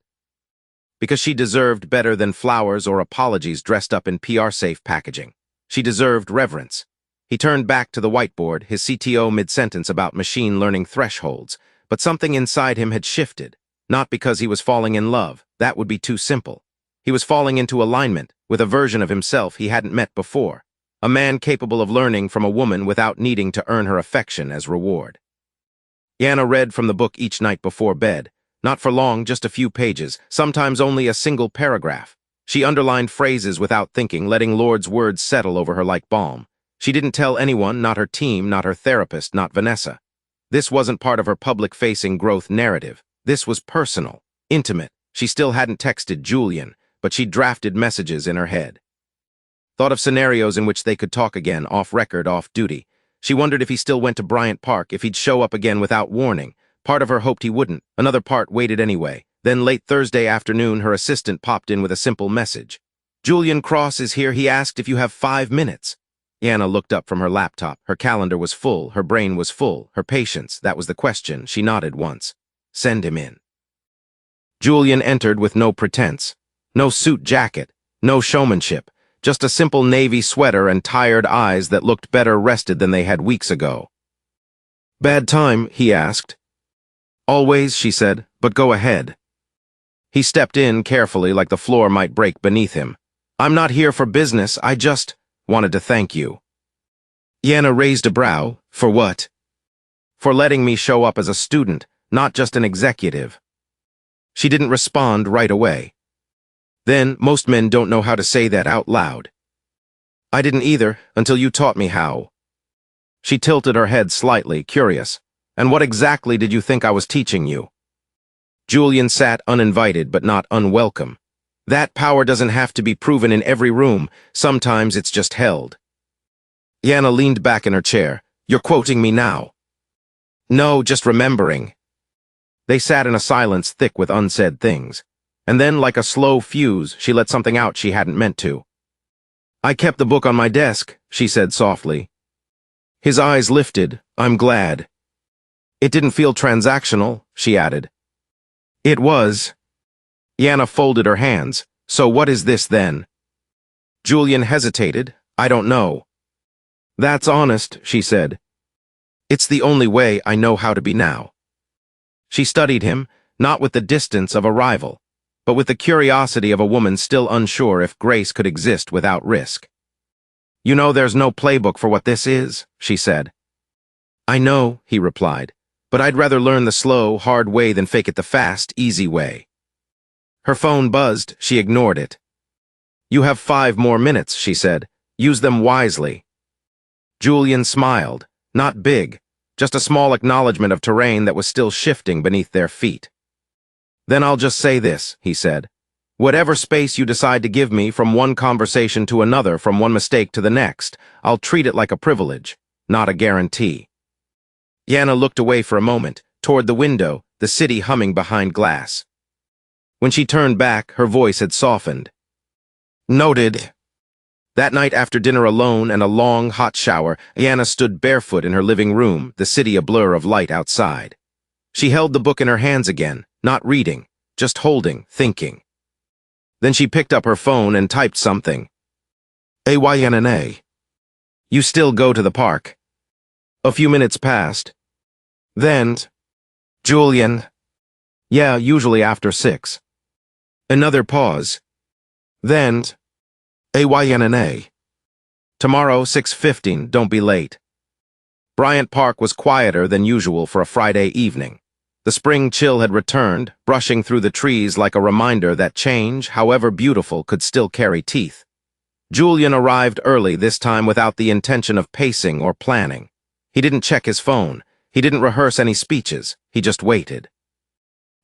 Because she deserved better than flowers or apologies dressed up in PR-safe packaging. She deserved reverence. He turned back to the whiteboard, his CTO mid-sentence about machine learning thresholds, but something inside him had shifted. Not because he was falling in love, that would be too simple. He was falling into alignment with a version of himself he hadn't met before. A man capable of learning from a woman without needing to earn her affection as reward. Ayanna read from the book each night before bed. Not for long, just a few pages, sometimes only a single paragraph. She underlined phrases without thinking, letting Lorde's words settle over her like balm. She didn't tell anyone, not her team, not her therapist, not Vanessa. This wasn't part of her public-facing growth narrative. This was personal, intimate. She still hadn't texted Julian, but she'd drafted messages in her head. Thought of scenarios in which they could talk again, off-record, off-duty. She wondered if he still went to Bryant Park, if he'd show up again without warning. Part of her hoped he wouldn't. Another part waited anyway. Then late Thursday afternoon, her assistant popped in with a simple message. Julian Cross is here. He asked if you have 5 minutes. Ayanna looked up from her laptop. Her calendar was full. Her brain was full. Her patience, that was the question. She nodded once. Send him in. Julian entered with no pretense. No suit jacket. No showmanship. just a simple navy sweater and tired eyes that looked better rested than they had weeks ago. "Bad time?" he asked. "Always," she said, "but go ahead." He stepped in carefully like the floor might break beneath him. "I'm not here for business, I just wanted to thank you." Ayanna raised a brow. "For what?" "For letting me show up as a student, not just an executive." She didn't respond right away. Then, most men don't know how to say that out loud. "I didn't either, until you taught me how." She tilted her head slightly, curious. "And what exactly did you think I was teaching you?" Julian sat uninvited but not unwelcome. That power doesn't have to be proven in every room. Sometimes it's just held. Ayanna leaned back in her chair. "You're quoting me now." "No, just remembering." They sat in a silence thick with unsaid things. And then, like a slow fuse, she let something out she hadn't meant to. "I kept the book on my desk," she said softly. His eyes lifted. "I'm glad." "It didn't feel transactional," she added. "It was." Ayanna folded her hands. "So what is this then?" Julian hesitated. "I don't know." "That's honest," she said. "It's the only way I know how to be now." She studied him, not with the distance of a rival, but with the curiosity of a woman still unsure if grace could exist without risk. "You know there's no playbook for what this is," she said. "I know," he replied, "but I'd rather learn the slow, hard way than fake it the fast, easy way." Her phone buzzed. She ignored it. "You have 5 more minutes," she said. "Use them wisely." Julian smiled. Not big, just a small acknowledgement of terrain that was still shifting beneath their feet. "Then I'll just say this," he said. "Whatever space you decide to give me, from one conversation to another, from one mistake to the next, I'll treat it like a privilege, not a guarantee." Ayanna looked away for a moment, toward the window, the city humming behind glass. When she turned back, her voice had softened. "Noted." That night after dinner alone and a long, hot shower, Ayanna stood barefoot in her living room, the city a blur of light outside. She held the book in her hands again, not reading, just holding, thinking. Then she picked up her phone and typed something. "Ayanna. You still go to the park?" A few minutes passed. Then, "Julian. Yeah, usually after 6. Another pause. Then, "Ayanna. Tomorrow, 6:15, don't be late." Bryant Park was quieter than usual for a Friday evening. The spring chill had returned, brushing through the trees like a reminder that change, however beautiful, could still carry teeth. Julian arrived early, this time without the intention of pacing or planning. He didn't check his phone. He didn't rehearse any speeches. He just waited.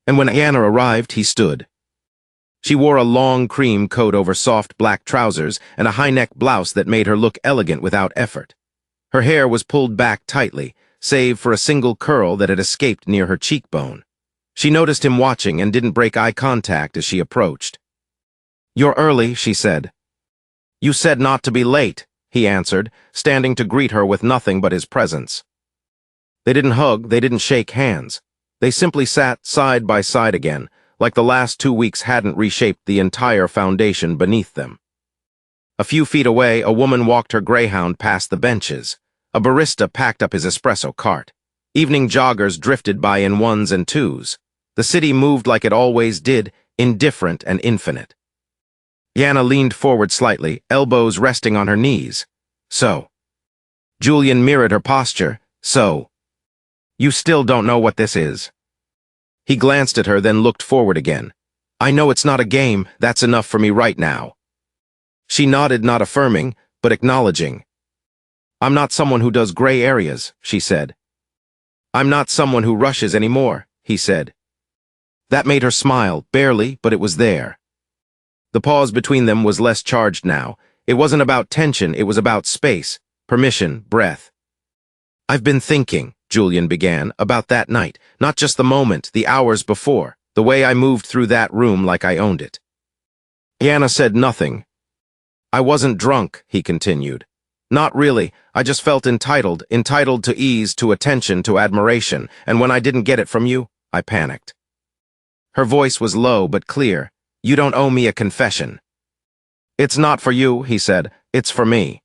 And when Ayanna arrived, he stood. She wore a long cream coat over soft black trousers and a high-neck blouse that made her look elegant without effort. Her hair was pulled back tightly, save for a single curl that had escaped near her cheekbone. She noticed him watching and didn't break eye contact as she approached. "You're early," she said. "You said not to be late," he answered, standing to greet her with nothing but his presence. They didn't hug, they didn't shake hands. They simply sat side by side again, like the last 2 weeks hadn't reshaped the entire foundation beneath them. A few feet away, a woman walked her greyhound past the benches. A barista packed up his espresso cart. Evening joggers drifted by in 1s and 2s. The city moved like it always did, indifferent and infinite. Ayanna leaned forward slightly, elbows resting on her knees. "So." Julian mirrored her posture. "So. You still don't know what this is." He glanced at her, then looked forward again. "I know it's not a game. That's enough for me right now." She nodded, not affirming, but acknowledging. "I'm not someone who does gray areas," she said. "I'm not someone who rushes anymore," he said. That made her smile, barely, but it was there. The pause between them was less charged now. It wasn't about tension, it was about space, permission, breath. "I've been thinking," Julian began, "about that night, not just the moment, the hours before, the way I moved through that room like I owned it." Ayanna said nothing. "I wasn't drunk," he continued. "Not really. I just felt entitled to ease, to attention, to admiration, and when I didn't get it from you, I panicked." Her voice was low but clear. "You don't owe me a confession." It's not for you, he said. It's for me.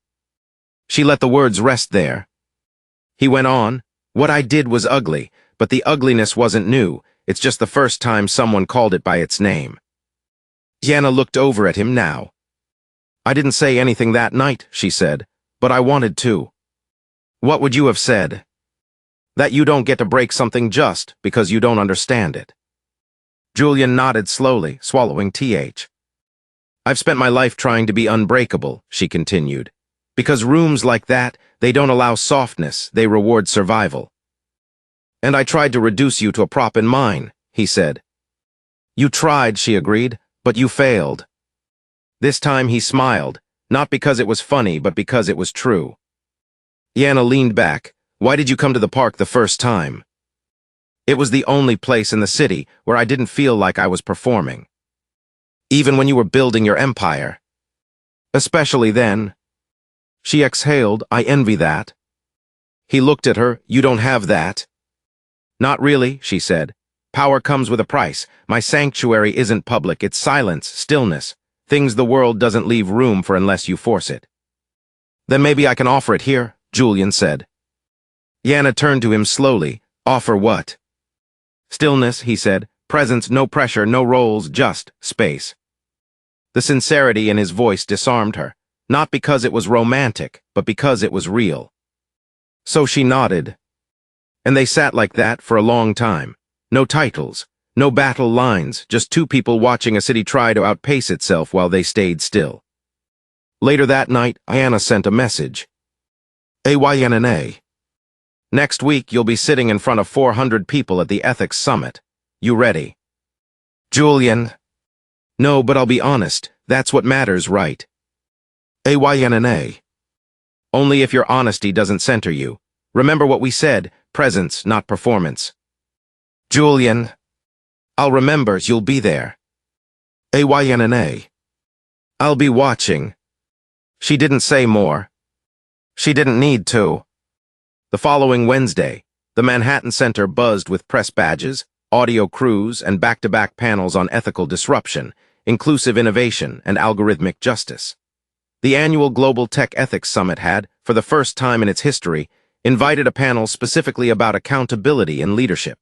She let the words rest there. He went on, what I did was ugly, but the ugliness wasn't new. It's just the first time someone called it by its name. Ayanna looked over at him now. I didn't say anything that night, she said, but I wanted to. What would you have said? That you don't get to break something just because you don't understand it. Julian nodded slowly, swallowing th. I've spent my life trying to be unbreakable, she continued. Because rooms like that, they don't allow softness, they reward survival. And I tried to reduce you to a prop in mine, he said. You tried, she agreed, but you failed. This time he smiled, not because it was funny, but because it was true. Ayanna leaned back. Why did you come to the park the first time? It was the only place in the city where I didn't feel like I was performing. Even when you were building your empire. Especially then. She exhaled, I envy that. He looked at her, you don't have that. Not really, she said. Power comes with a price. My sanctuary isn't public, it's silence, stillness, things the world doesn't leave room for unless you force it. Then maybe I can offer it here, Julian said. Ayanna turned to him slowly. Offer what? Stillness, he said. Presence, no pressure, no roles, just space. The sincerity in his voice disarmed her, not because it was romantic, but because it was real. So she nodded. And they sat like that for a long time. No titles, no battle lines, just two people watching a city try to outpace itself while they stayed still. Later that night, Ayanna sent a message. Ayanna. Next week, you'll be sitting in front of 400 people at the Ethics Summit. You ready? Julian. No, but I'll be honest. That's what matters, right? Ayanna. Only if your honesty doesn't center you. Remember what we said, presence, not performance. Julian. I'll remember, you'll be there. Ayanna. I'll be watching. She didn't say more. She didn't need to. The following Wednesday, the Manhattan Center buzzed with press badges, audio crews, and back-to-back panels on ethical disruption, inclusive innovation, and algorithmic justice. The annual Global Tech Ethics Summit had, for the first time in its history, invited a panel specifically about accountability and leadership,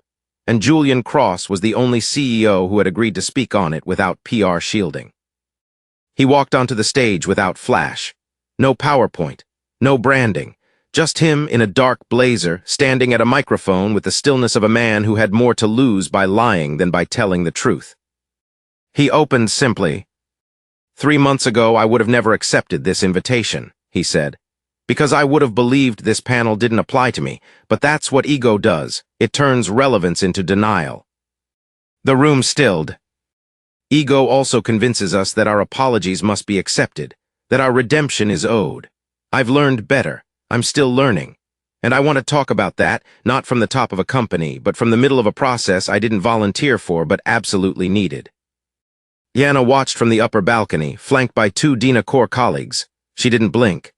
and Julian Cross was the only CEO who had agreed to speak on it without PR shielding. He walked onto the stage without flash. No PowerPoint, no branding, just him in a dark blazer, standing at a microphone with the stillness of a man who had more to lose by lying than by telling the truth. He opened simply. 3 months ago, I would have never accepted this invitation, he said, because I would have believed this panel didn't apply to me, but that's what ego does. It turns relevance into denial. The room stilled. Ego also convinces us that our apologies must be accepted, that our redemption is owed. I've learned better. I'm still learning. And I want to talk about that, not from the top of a company, but from the middle of a process I didn't volunteer for but absolutely needed. Ayanna watched from the upper balcony, flanked by 2 Dina Core colleagues. She didn't blink.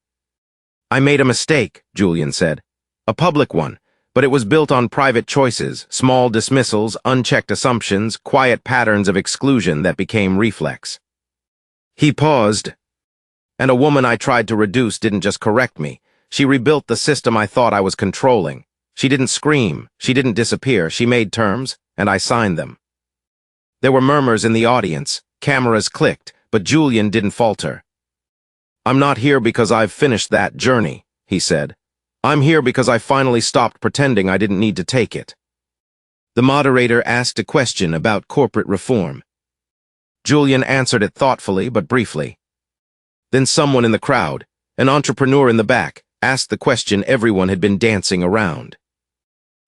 I made a mistake, Julian said. A public one, but it was built on private choices, small dismissals, unchecked assumptions, quiet patterns of exclusion that became reflex. He paused. And a woman I tried to reduce didn't just correct me. She rebuilt the system I thought I was controlling. She didn't scream. She didn't disappear. She made terms, and I signed them. There were murmurs in the audience. Cameras clicked, but Julian didn't falter. I'm not here because I've finished that journey, he said. I'm here because I finally stopped pretending I didn't need to take it. The moderator asked a question about corporate reform. Julian answered it thoughtfully but briefly. Then someone in the crowd, an entrepreneur in the back, asked the question everyone had been dancing around.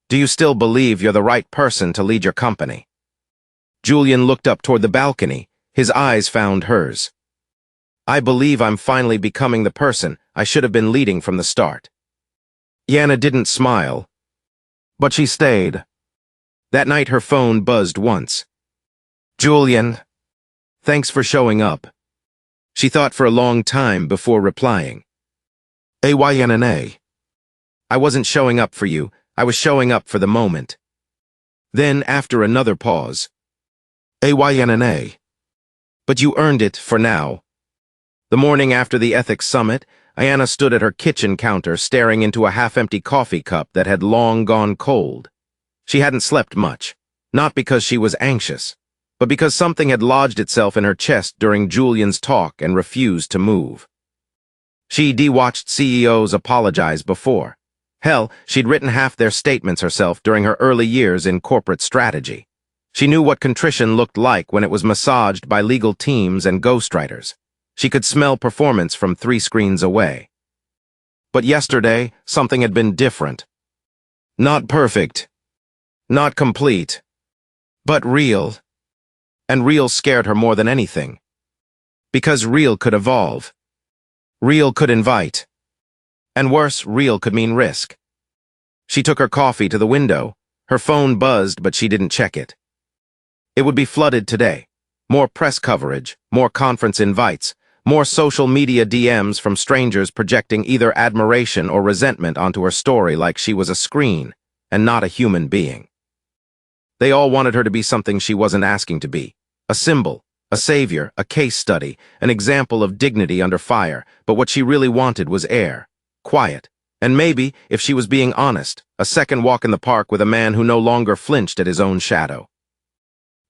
Do you still believe you're the right person to lead your company? Julian looked up toward the balcony. His eyes found hers. I believe I'm finally becoming the person I should have been leading from the start. Ayanna didn't smile, but she stayed. That night her phone buzzed once. Julian, thanks for showing up. She thought for a long time before replying. Ayanna. I wasn't showing up for you. I was showing up for the moment. Then, after another pause, Ayanna. But you earned it for now. The morning after the ethics summit, Ayanna stood at her kitchen counter staring into a half-empty coffee cup that had long gone cold. She hadn't slept much, not because she was anxious, but because something had lodged itself in her chest during Julian's talk and refused to move. She'd watched CEOs apologize before. Hell, she'd written half their statements herself during her early years in corporate strategy. She knew what contrition looked like when it was massaged by legal teams and ghostwriters. She could smell performance from 3 screens away. But yesterday, something had been different. Not perfect. Not complete. But real. And real scared her more than anything. Because real could evolve. Real could invite. And worse, real could mean risk. She took her coffee to the window. Her phone buzzed, but she didn't check it. It would be flooded today. More press coverage, more conference invites, more social media DMs from strangers projecting either admiration or resentment onto her story like she was a screen and not a human being. They all wanted her to be something she wasn't asking to be. A symbol, a savior, a case study, an example of dignity under fire, but what she really wanted was air, quiet, and maybe, if she was being honest, a second walk in the park with a man who no longer flinched at his own shadow.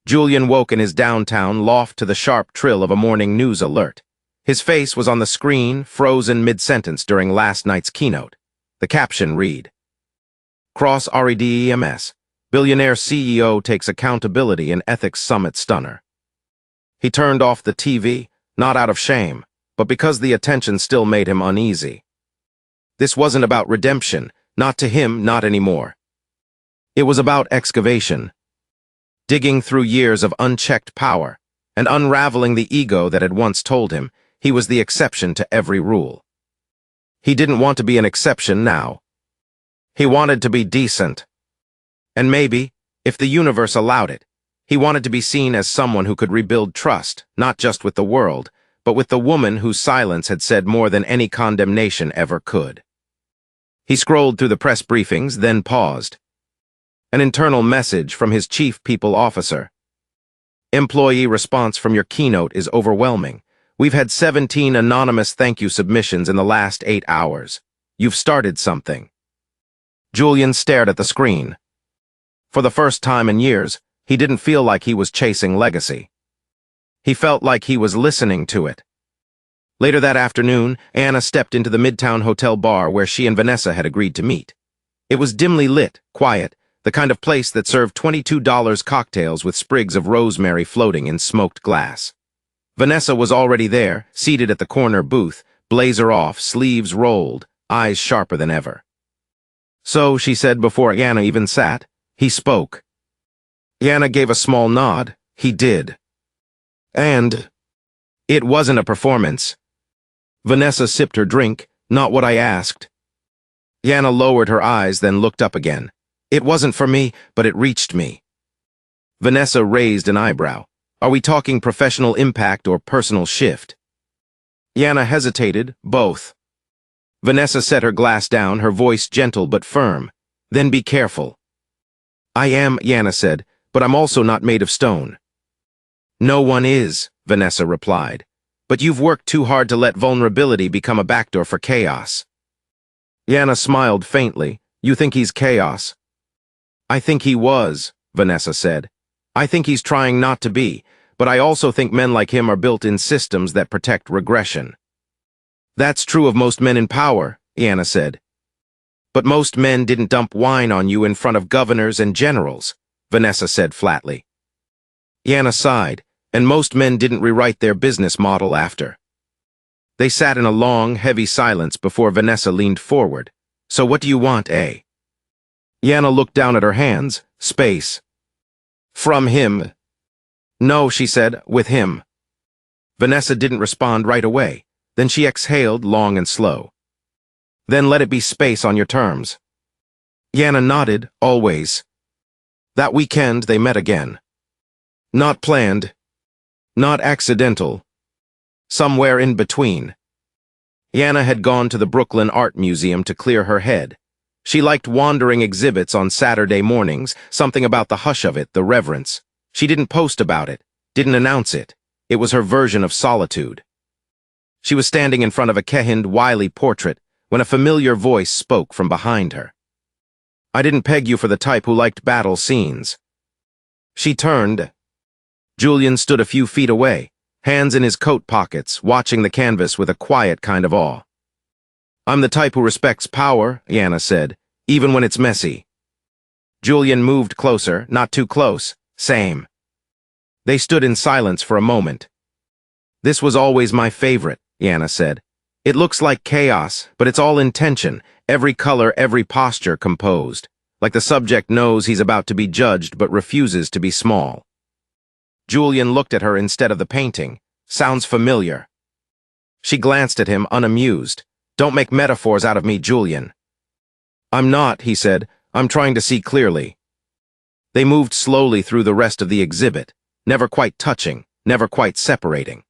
Julian woke in his downtown loft to the sharp trill of a morning news alert. His face was on the screen, frozen mid-sentence during last night's keynote. The caption read, Cross REDEMS, Billionaire CEO takes accountability in ethics summit stunner. He turned off the TV, not out of shame, but because the attention still made him uneasy. This wasn't about redemption, not to him, not anymore. It was about excavation. Digging through years of unchecked power and unraveling the ego that had once told him he was the exception to every rule. He didn't want to be an exception now. He wanted to be decent. And maybe, if the universe allowed it, he wanted to be seen as someone who could rebuild trust, not just with the world, but with the woman whose silence had said more than any condemnation ever could. He scrolled through the press briefings, then paused. An internal message from his chief people officer. Employee response from your keynote is overwhelming. We've had 17 anonymous thank you submissions in the last 8 hours. You've started something. Julian stared at the screen. For the first time in years, he didn't feel like he was chasing legacy. He felt like he was listening to it. Later that afternoon, Ayanna stepped into the Midtown Hotel bar where she and Vanessa had agreed to meet. It was dimly lit, quiet, the kind of place that served $22 cocktails with sprigs of rosemary floating in smoked glass. Vanessa was already there, seated at the corner booth, blazer off, sleeves rolled, eyes sharper than ever. So, she said before Ayanna even sat, he spoke. Ayanna gave a small nod. He did. And it wasn't a performance. Vanessa sipped her drink, not what I asked. Ayanna lowered her eyes, then looked up again. It wasn't for me, but it reached me. Vanessa raised an eyebrow. Are we talking professional impact or personal shift? Ayanna hesitated, both. Vanessa set her glass down, her voice gentle but firm. Then be careful. I am, Ayanna said, but I'm also not made of stone. No one is, Vanessa replied. But you've worked too hard to let vulnerability become a backdoor for chaos. Ayanna smiled faintly. You think he's chaos? I think he was, Vanessa said. I think he's trying not to be, but I also think men like him are built in systems that protect regression. That's true of most men in power, Ayanna said. But most men didn't dump wine on you in front of governors and generals, Vanessa said flatly. Ayanna sighed, and most men didn't rewrite their business model after. They sat in a long, heavy silence before Vanessa leaned forward. So what do you want, eh? Ayanna looked down at her hands. Space. From him. No, she said, with him. Vanessa didn't respond right away. Then she exhaled long and slow. Then let it be space on your terms. Ayanna nodded, always. That weekend they met again. Not planned. Not accidental. Somewhere in between. Ayanna had gone to the Brooklyn Art Museum to clear her head. She liked wandering exhibits on Saturday mornings, something about the hush of it, the reverence. She didn't post about it, didn't announce it. It was her version of solitude. She was standing in front of a Kehind Wiley portrait when a familiar voice spoke from behind her. "I didn't peg you for the type who liked battle scenes." She turned. Julian stood a few feet away, hands in his coat pockets, watching the canvas with a quiet kind of awe. "I'm the type who respects power," Ayanna said, "even when it's messy." Julian moved closer, not too close. "Same." They stood in silence for a moment. "This was always my favorite," Ayanna said. "It looks like chaos, but it's all intention, every color, every posture composed, like the subject knows he's about to be judged but refuses to be small." Julian looked at her instead of the painting. "Sounds familiar." She glanced at him, unamused. "Don't make metaphors out of me, Julian." "I'm not," he said. "I'm trying to see clearly." They moved slowly through the rest of the exhibit, never quite touching, never quite separating.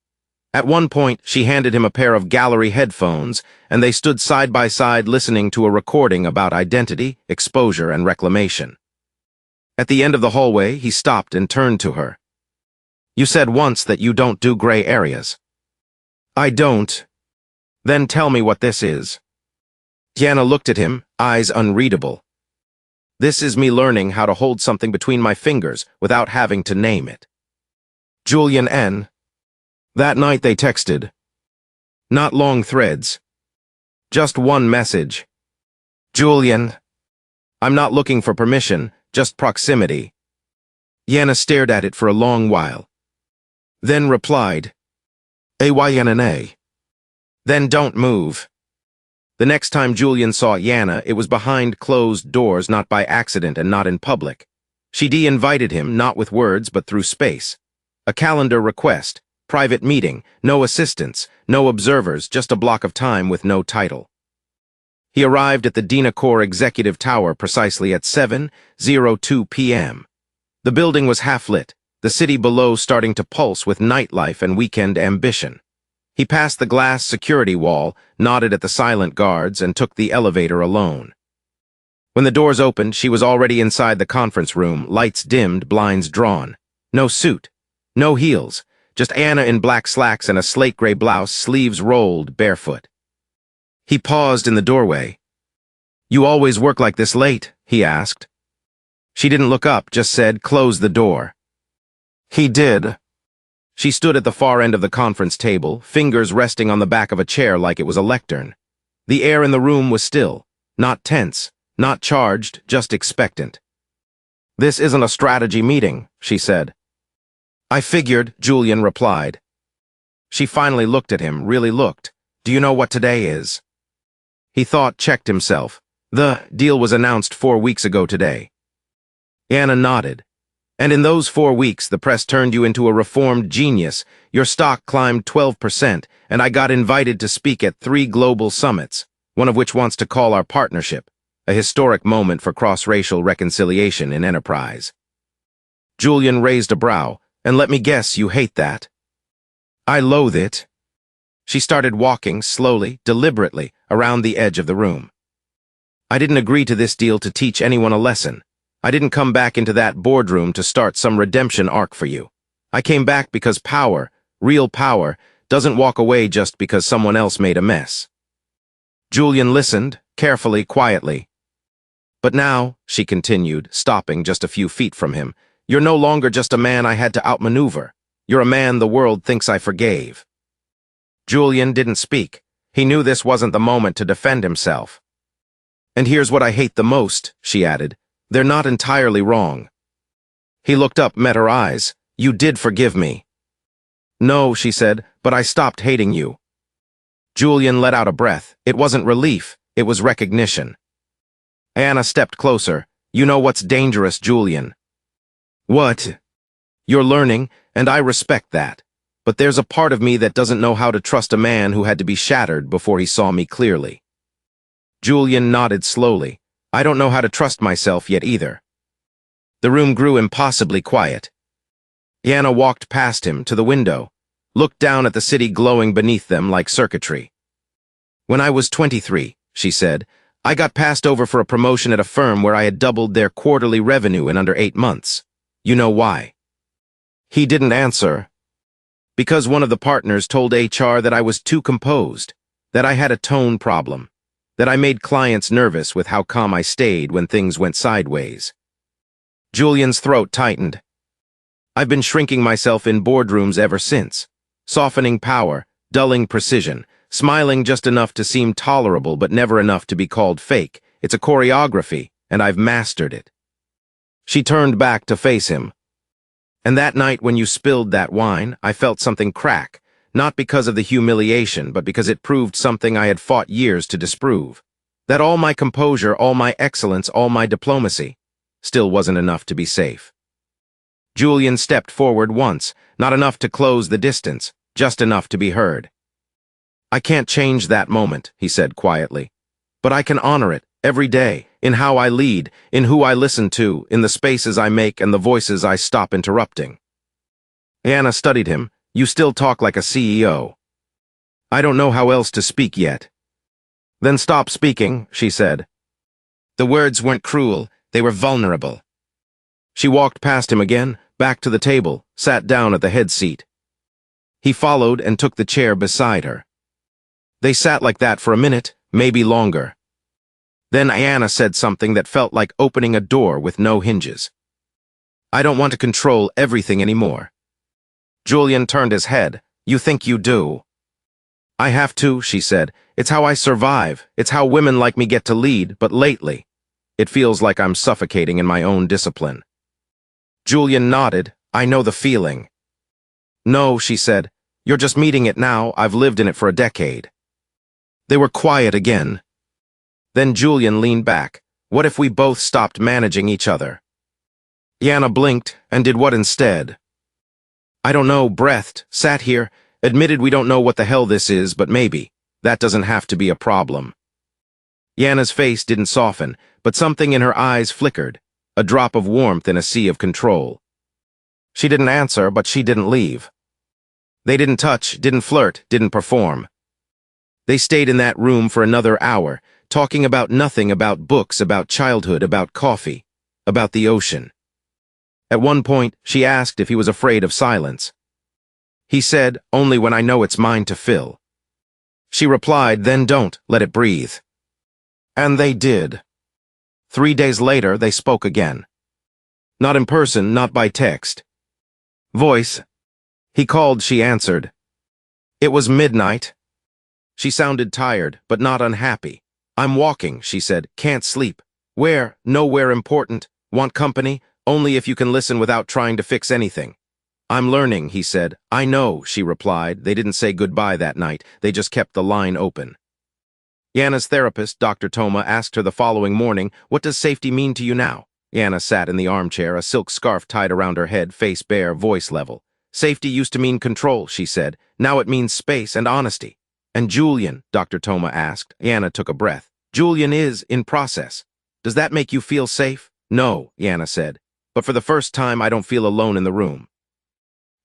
At one point, she handed him a pair of gallery headphones, and they stood side by side listening to a recording about identity, exposure, and reclamation. At the end of the hallway, he stopped and turned to her. "You said once that you don't do gray areas." "I don't." "Then tell me what this is." Ayanna looked at him, eyes unreadable. "This is me learning how to hold something between my fingers without having to name it." Julian N. That night they texted. Not long threads. Just one message. "Julian, I'm not looking for permission, just proximity." Ayanna stared at it for a long while. Then replied, "Ayanna. Then don't move." The next time Julian saw Ayanna, it was behind closed doors, not by accident and not in public. She de-invited him, not with words, but through space. A calendar request, private meeting, no assistants, no observers, just a block of time with no title. He arrived at the Dinacore Executive Tower precisely at 7:02 p.m. The building was half-lit, the city below starting to pulse with nightlife and weekend ambition. He passed the glass security wall, nodded at the silent guards, and took the elevator alone. When the doors opened, she was already inside the conference room, lights dimmed, blinds drawn. No suit, no heels, just Ayanna in black slacks and a slate-gray blouse, sleeves rolled, barefoot. He paused in the doorway. "You always work like this late?" he asked. She didn't look up, just said, "Close the door." He did. She stood at the far end of the conference table, fingers resting on the back of a chair like it was a lectern. The air in the room was still, not tense, not charged, just expectant. "This isn't a strategy meeting," she said. "I figured," Julian replied. She finally looked at him, really looked. "Do you know what today is?" He thought, checked himself. The deal was announced 4 weeks ago today. Ayanna nodded. "And in those 4 weeks, the press turned you into a reformed genius. Your stock climbed 12%, and I got invited to speak at 3 global summits, one of which wants to call our partnership, a historic moment for cross-racial reconciliation in enterprise." Julian raised a brow. "And let me guess, you hate that." "I loathe it." She started walking, slowly, deliberately, around the edge of the room. "I didn't agree to this deal to teach anyone a lesson. I didn't come back into that boardroom to start some redemption arc for you. I came back because power, real power, doesn't walk away just because someone else made a mess." Julian listened, carefully, quietly. "But now," she continued, stopping just a few feet from him, "you're no longer just a man I had to outmaneuver. You're a man the world thinks I forgave." Julian didn't speak. He knew this wasn't the moment to defend himself. "And here's what I hate the most," she added. "They're not entirely wrong." He looked up, met her eyes. "You did forgive me." "No," she said, "but I stopped hating you." Julian let out a breath. It wasn't relief, it was recognition. Ayanna stepped closer. "You know what's dangerous, Julian." "What?" "You're learning, and I respect that. But there's a part of me that doesn't know how to trust a man who had to be shattered before he saw me clearly." Julian nodded slowly. "I don't know how to trust myself yet either." The room grew impossibly quiet. Ayanna walked past him to the window, looked down at the city glowing beneath them like circuitry. "When I was 23, she said, I got passed over for a promotion at a firm where I had doubled their quarterly revenue in under 8 months. You know why?" He didn't answer. Because one of the partners told HR that I was too composed, that I had a tone problem, that I made clients nervous with how calm I stayed when things went sideways. Julian's throat tightened. I've been shrinking myself in boardrooms ever since, softening power, dulling precision, smiling just enough to seem tolerable but never enough to be called fake. It's a choreography, and I've mastered it. She turned back to face him. And that night when you spilled that wine, I felt something crack, not because of the humiliation, but because it proved something I had fought years to disprove. That all my composure, all my excellence, all my diplomacy still wasn't enough to be safe. Julian stepped forward once, not enough to close the distance, just enough to be heard. I can't change that moment, he said quietly, but I can honor it every day, in how I lead, in who I listen to, in the spaces I make and the voices I stop interrupting. Ayanna studied him. You still talk like a CEO. I don't know how else to speak yet. Then stop speaking, she said. The words weren't cruel, they were vulnerable. She walked past him again, back to the table, sat down at the head seat. He followed and took the chair beside her. They sat like that for a minute, maybe longer. Then Ayanna said something that felt like opening a door with no hinges. I don't want to control everything anymore. Julian turned his head. You think you do? I have to, she said. It's how I survive. It's how women like me get to lead, but lately, it feels like I'm suffocating in my own discipline. Julian nodded. I know the feeling. No, she said. You're just meeting it now. I've lived in it for a decade. They were quiet again. Then Julian leaned back. What if we both stopped managing each other? Ayanna blinked and did what instead? I don't know, breathed, sat here, admitted we don't know what the hell this is, but maybe. That doesn't have to be a problem. Ayanna's face didn't soften, but something in her eyes flickered, a drop of warmth in a sea of control. She didn't answer, but she didn't leave. They didn't touch, didn't flirt, didn't perform. They stayed in that room for another hour, talking about nothing, about books, about childhood, about coffee, about the ocean. At one point, she asked if he was afraid of silence. He said, only when I know it's mine to fill. She replied, then don't, let it breathe. And they did. 3 days later, they spoke again. Not in person, not by text. Voice. He called, she answered. It was midnight. She sounded tired, but not unhappy. I'm walking, she said, can't sleep. Where? Nowhere important. Want company? Only if you can listen without trying to fix anything. I'm learning, he said. I know, she replied. They didn't say goodbye that night. They just kept the line open. Ayanna's therapist, Dr. Toma, asked her the following morning, what does safety mean to you now? Ayanna sat in the armchair, a silk scarf tied around her head, face bare, voice level. Safety used to mean control, she said. Now it means space and honesty. And Julian, Dr. Toma asked. Ayanna took a breath. Julian is in process. Does that make you feel safe? No, Ayanna said. But for the first time, I don't feel alone in the room.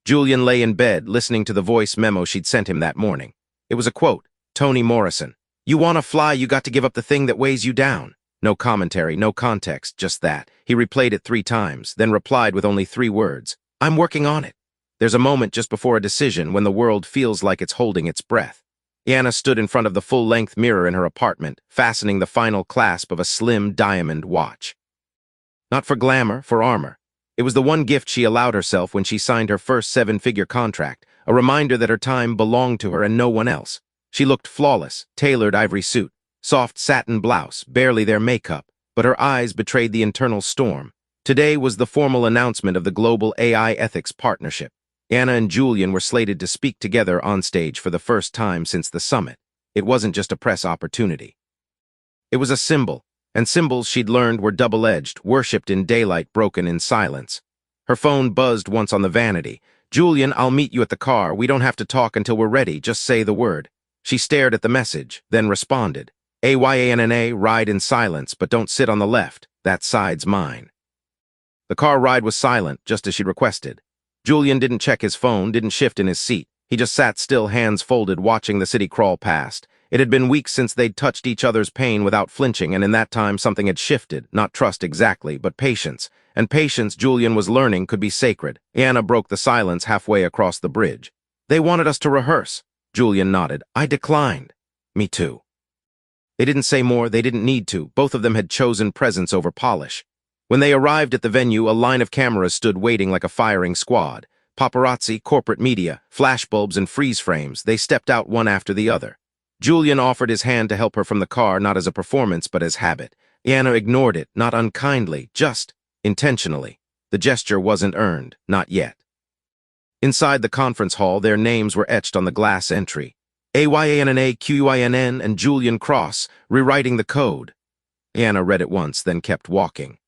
Julian lay in bed, listening to the voice memo she'd sent him that morning. It was a quote, Toni Morrison. You want to fly, you got to give up the thing that weighs you down. No commentary, no context, just that. He replayed it 3 times, then replied with only 3 words. I'm working on it. There's a moment just before a decision when the world feels like it's holding its breath. Ayanna stood in front of the full-length mirror in her apartment, fastening the final clasp of a slim diamond watch. Not for glamour, for armor. It was the one gift she allowed herself when she signed her first 7-figure contract, a reminder that her time belonged to her and no one else. She looked flawless, tailored ivory suit, soft satin blouse, barely their makeup, but her eyes betrayed the internal storm. Today was the formal announcement of the global AI ethics partnership. Ayanna and Julian were slated to speak together on stage for the first time since the summit. It wasn't just a press opportunity. It was a symbol, and symbols she'd learned were double-edged, worshipped in daylight, broken in silence. Her phone buzzed once on the vanity. Julian, I'll meet you at the car. We don't have to talk until we're ready. Just say the word. She stared at the message, then responded. Ayanna, ride in silence, but don't sit on the left. That side's mine. The car ride was silent, just as she'd requested. Julian didn't check his phone, didn't shift in his seat. He just sat still, hands folded, watching the city crawl past. It had been weeks since they'd touched each other's pain without flinching, and in that time something had shifted, not trust exactly, but patience. And patience, Julian was learning, could be sacred. Ayanna broke the silence halfway across the bridge. They wanted us to rehearse. Julian nodded. I declined. Me too. They didn't say more, they didn't need to. Both of them had chosen presence over polish. When they arrived at the venue, a line of cameras stood waiting like a firing squad. Paparazzi, corporate media, flashbulbs and freeze frames, they stepped out one after the other. Julian offered his hand to help her from the car, not as a performance, but as habit. Ayanna ignored it, not unkindly, just intentionally. The gesture wasn't earned, not yet. Inside the conference hall, their names were etched on the glass entry. Ayanna Quinn and Julian Cross, rewriting the code. Ayanna read it once, then kept walking.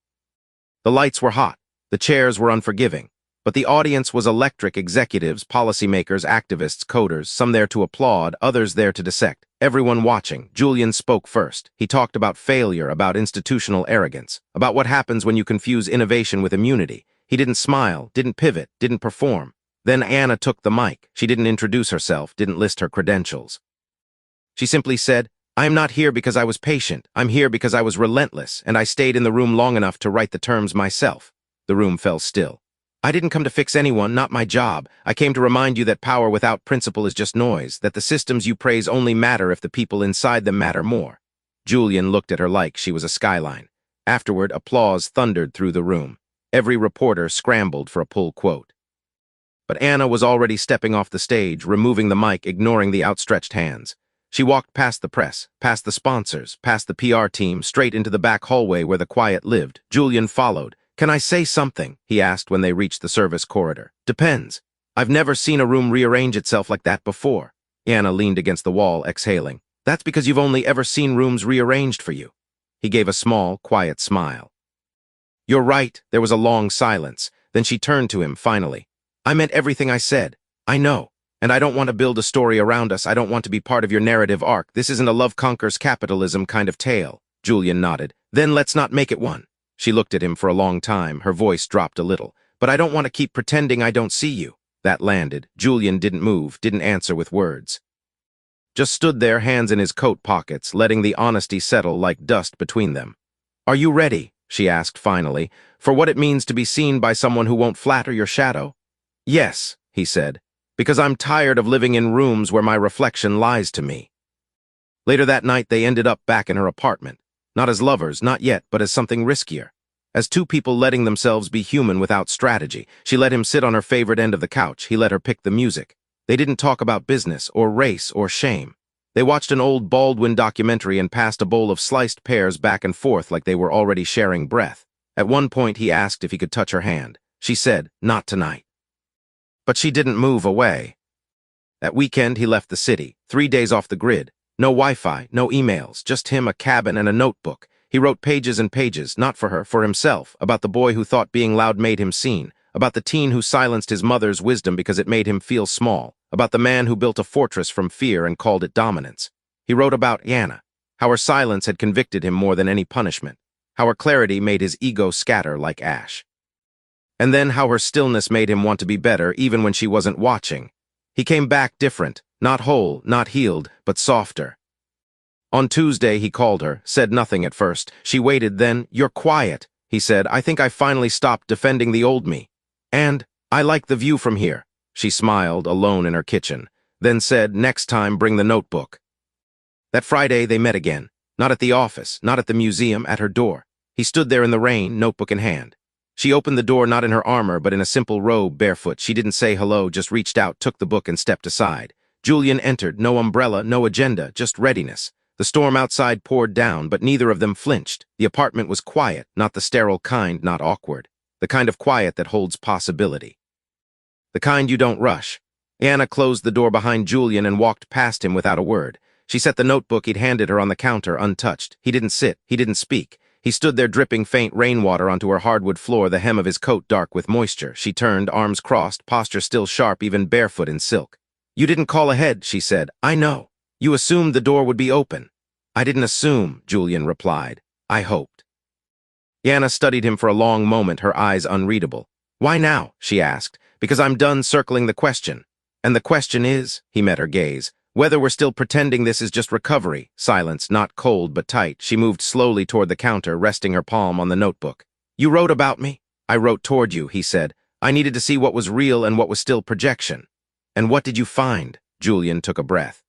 The lights were hot, the chairs were unforgiving, but the audience was electric: executives, policymakers, activists, coders, some there to applaud, others there to dissect. Everyone watching. Julian spoke first. He talked about failure, about institutional arrogance, about what happens when you confuse innovation with immunity. He didn't smile, didn't pivot, didn't perform. Then Ayanna took the mic. She didn't introduce herself, didn't list her credentials. She simply said, I am not here because I was patient. I'm here because I was relentless, and I stayed in the room long enough to write the terms myself. The room fell still. I didn't come to fix anyone, not my job. I came to remind you that power without principle is just noise, that the systems you praise only matter if the people inside them matter more. Julian looked at her like she was a skyline. Afterward, applause thundered through the room. Every reporter scrambled for a pull quote. But Ayanna was already stepping off the stage, removing the mic, ignoring the outstretched hands. She walked past the press, past the sponsors, past the PR team, straight into the back hallway where the quiet lived. Julian followed. Can I say something? He asked when they reached the service corridor. Depends. I've never seen a room rearrange itself like that before. Ayanna leaned against the wall, exhaling. That's because you've only ever seen rooms rearranged for you. He gave a small, quiet smile. You're right. There was a long silence. Then she turned to him, finally. I meant everything I said. I know. And I don't want to build a story around us. I don't want to be part of your narrative arc. This isn't a love conquers capitalism kind of tale. Julian nodded. Then let's not make it one. She looked at him for a long time. Her voice dropped a little. But I don't want to keep pretending I don't see you. That landed. Julian didn't move, didn't answer with words. Just stood there, hands in his coat pockets, letting the honesty settle like dust between them. Are you ready, she asked finally, for what it means to be seen by someone who won't flatter your shadow? Yes, he said. Because I'm tired of living in rooms where my reflection lies to me. Later that night, they ended up back in her apartment. Not as lovers, not yet, but as something riskier. As two people letting themselves be human without strategy. She let him sit on her favorite end of the couch. He let her pick the music. They didn't talk about business or race or shame. They watched an old Baldwin documentary and passed a bowl of sliced pears back and forth like they were already sharing breath. At one point, he asked if he could touch her hand. She said, not tonight. But she didn't move away. That weekend, he left the city, 3 days off the grid. No Wi-Fi, no emails, just him, a cabin, and a notebook. He wrote pages and pages, not for her, for himself, about the boy who thought being loud made him seen, about the teen who silenced his mother's wisdom because it made him feel small, about the man who built a fortress from fear and called it dominance. He wrote about Ayanna, how her silence had convicted him more than any punishment, how her clarity made his ego scatter like ash. And then how her stillness made him want to be better even when she wasn't watching. He came back different, not whole, not healed, but softer. On Tuesday, he called her, said nothing at first. She waited, then, you're quiet, he said. I think I finally stopped defending the old me. And, I like the view from here. She smiled, alone in her kitchen, then said, next time bring the notebook. That Friday, they met again. Not at the office, not at the museum, at her door. He stood there in the rain, notebook in hand. She opened the door not in her armor, but in a simple robe, barefoot. She didn't say hello, just reached out, took the book, and stepped aside. Julian entered, no umbrella, no agenda, just readiness. The storm outside poured down, but neither of them flinched. The apartment was quiet, not the sterile kind, not awkward. The kind of quiet that holds possibility. The kind you don't rush. Ayanna closed the door behind Julian and walked past him without a word. She set the notebook he'd handed her on the counter, untouched. He didn't sit, he didn't speak. He stood there dripping faint rainwater onto her hardwood floor, the hem of his coat dark with moisture. She turned, arms crossed, posture still sharp, even barefoot in silk. You didn't call ahead, she said. I know. You assumed the door would be open. I didn't assume, Julian replied. I hoped. Ayanna studied him for a long moment, her eyes unreadable. Why now? She asked. Because I'm done circling the question. And the question is, he met her gaze, whether we're still pretending this is just recovery. Silence, not cold but tight. She moved slowly toward the counter, resting her palm on the notebook. You wrote about me? I wrote toward you, he said. I needed to see what was real and what was still projection. And what did you find? Julian took a breath.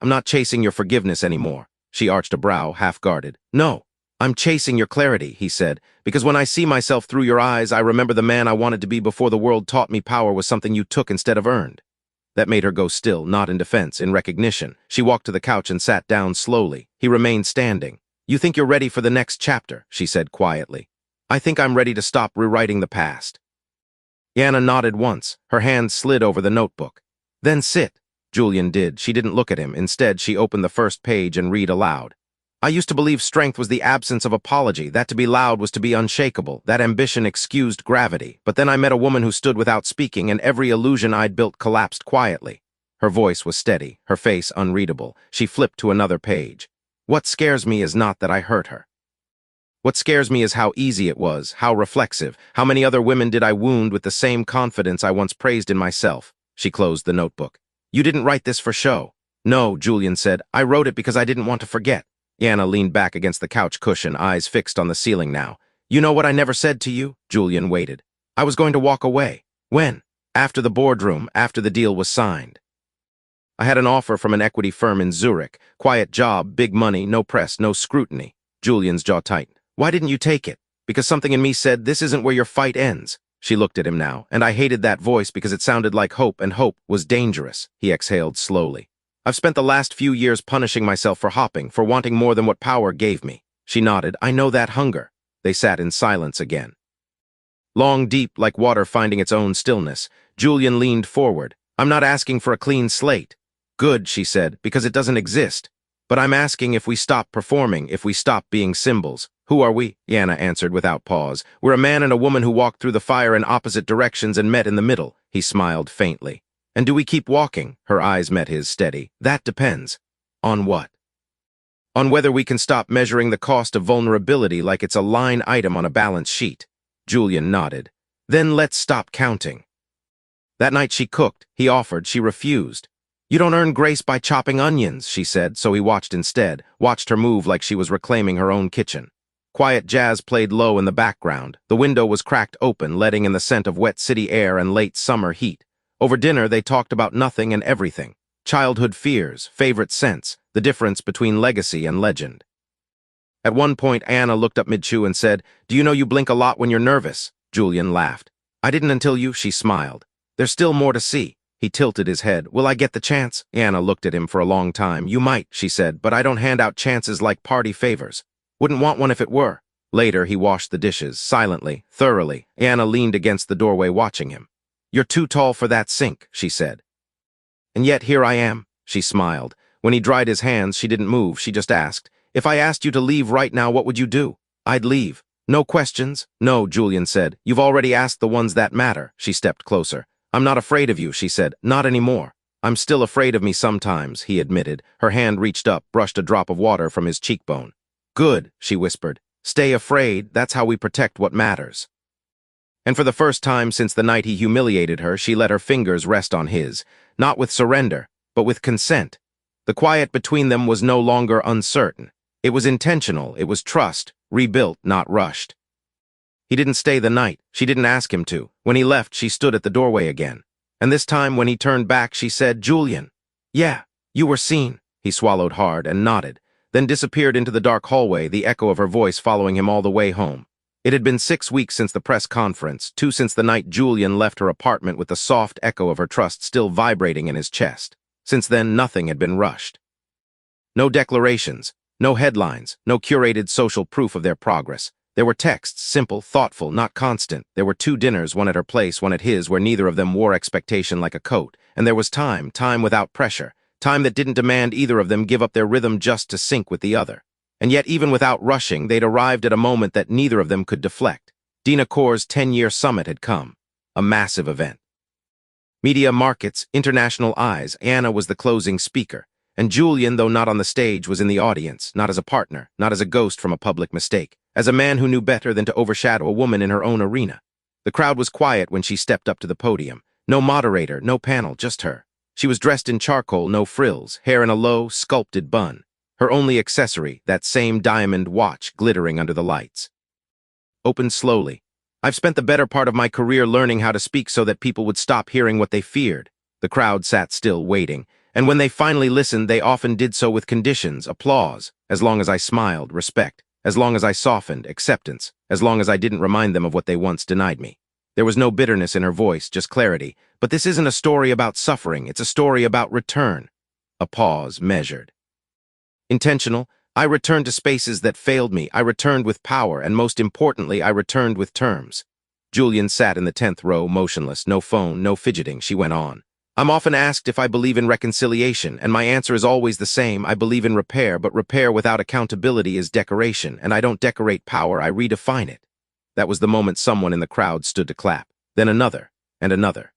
I'm not chasing your forgiveness anymore. She arched a brow, half-guarded. No, I'm chasing your clarity, he said, because when I see myself through your eyes, I remember the man I wanted to be before the world taught me power was something you took instead of earned. That made her go still, not in defense, in recognition. She walked to the couch and sat down slowly. He remained standing. You think you're ready for the next chapter, she said quietly. I think I'm ready to stop rewriting the past. Ayanna nodded once. Her hand slid over the notebook. Then sit. Julian did. She didn't look at him. Instead, she opened the first page and read aloud. I used to believe strength was the absence of apology, that to be loud was to be unshakable, that ambition excused gravity. But then I met a woman who stood without speaking, and every illusion I'd built collapsed quietly. Her voice was steady, her face unreadable. She flipped to another page. What scares me is not that I hurt her. What scares me is how easy it was, how reflexive. How many other women did I wound with the same confidence I once praised in myself? She closed the notebook. You didn't write this for show. No, Julian said. I wrote it because I didn't want to forget. Ayanna leaned back against the couch cushion, eyes fixed on the ceiling now. You know what I never said to you? Julian waited. I was going to walk away. When? After the boardroom, after the deal was signed. I had an offer from an equity firm in Zurich. Quiet job, big money, no press, no scrutiny. Julian's jaw tightened. Why didn't you take it? Because something in me said, this isn't where your fight ends. She looked at him now, and I hated that voice because it sounded like hope, and hope was dangerous. He exhaled slowly. I've spent the last few years punishing myself for hopping, for wanting more than what power gave me. She nodded. I know that hunger. They sat in silence again. Long, deep, like water finding its own stillness, Julian leaned forward. I'm not asking for a clean slate. Good, she said, because it doesn't exist. But I'm asking if we stop performing, if we stop being symbols. Who are we? Ayanna answered without pause. We're a man and a woman who walked through the fire in opposite directions and met in the middle. He smiled faintly. And do we keep walking? Her eyes met his steady. That depends. On what? On whether we can stop measuring the cost of vulnerability like it's a line item on a balance sheet. Julian nodded. Then let's stop counting. That night she cooked. He offered. She refused. You don't earn grace by chopping onions, she said, so he watched instead, watched her move like she was reclaiming her own kitchen. Quiet jazz played low in the background. The window was cracked open, letting in the scent of wet city air and late summer heat. Over dinner, they talked about nothing and everything. Childhood fears, favorite scents, the difference between legacy and legend. At one point, Ayanna looked up mid-chew and said, Do you know you blink a lot when you're nervous? Julian laughed. I didn't until you, she smiled. There's still more to see. He tilted his head. Will I get the chance? Ayanna looked at him for a long time. You might, she said, but I don't hand out chances like party favors. Wouldn't want one if it were. Later, he washed the dishes, silently, thoroughly. Ayanna leaned against the doorway watching him. You're too tall for that sink, she said. And yet here I am, she smiled. When he dried his hands, she didn't move, she just asked, If I asked you to leave right now, what would you do? I'd leave. No questions? No, Julian said. You've already asked the ones that matter. She stepped closer. I'm not afraid of you, she said. Not anymore. I'm still afraid of me sometimes, he admitted. Her hand reached up, brushed a drop of water from his cheekbone. Good, she whispered. Stay afraid, that's how we protect what matters. And for the first time since the night he humiliated her, she let her fingers rest on his, not with surrender, but with consent. The quiet between them was no longer uncertain. It was intentional, it was trust, rebuilt, not rushed. He didn't stay the night. She didn't ask him to. When he left, she stood at the doorway again. And this time, when he turned back, she said, Julian. Yeah, you were seen. He swallowed hard and nodded, then disappeared into the dark hallway, the echo of her voice following him all the way home. It had been 6 weeks since the press conference, 2 since the night Julian left her apartment with the soft echo of her trust still vibrating in his chest. Since then, nothing had been rushed. No declarations, no headlines, no curated social proof of their progress. There were texts, simple, thoughtful, not constant. There were 2 dinners, one at her place, one at his, where neither of them wore expectation like a coat. And there was time without pressure, time that didn't demand either of them give up their rhythm just to sync with the other. And yet, even without rushing, they'd arrived at a moment that neither of them could deflect. Dina Corr's 10-year summit had come, a massive event. Media markets, international eyes, Ayanna was the closing speaker. And Julian, though not on the stage, was in the audience, not as a partner, not as a ghost from a public mistake, as a man who knew better than to overshadow a woman in her own arena. The crowd was quiet when she stepped up to the podium. No moderator, no panel, just her. She was dressed in charcoal, no frills, hair in a low, sculpted bun. Her only accessory, that same diamond watch glittering under the lights. Opened slowly. I've spent the better part of my career learning how to speak so that people would stop hearing what they feared. The crowd sat still, waiting, and when they finally listened, they often did so with conditions, applause, as long as I smiled, respect, as long as I softened, acceptance, as long as I didn't remind them of what they once denied me. There was no bitterness in her voice, just clarity. But this isn't a story about suffering, it's a story about return. A pause, measured. Intentional. I returned to spaces that failed me. I returned with power, and most importantly, I returned with terms. Julian sat in the 10th row, motionless, no phone, no fidgeting. She went on. I'm often asked if I believe in reconciliation, and my answer is always the same. I believe in repair, but repair without accountability is decoration, and I don't decorate power, I redefine it. That was the moment someone in the crowd stood to clap. Then another, and another.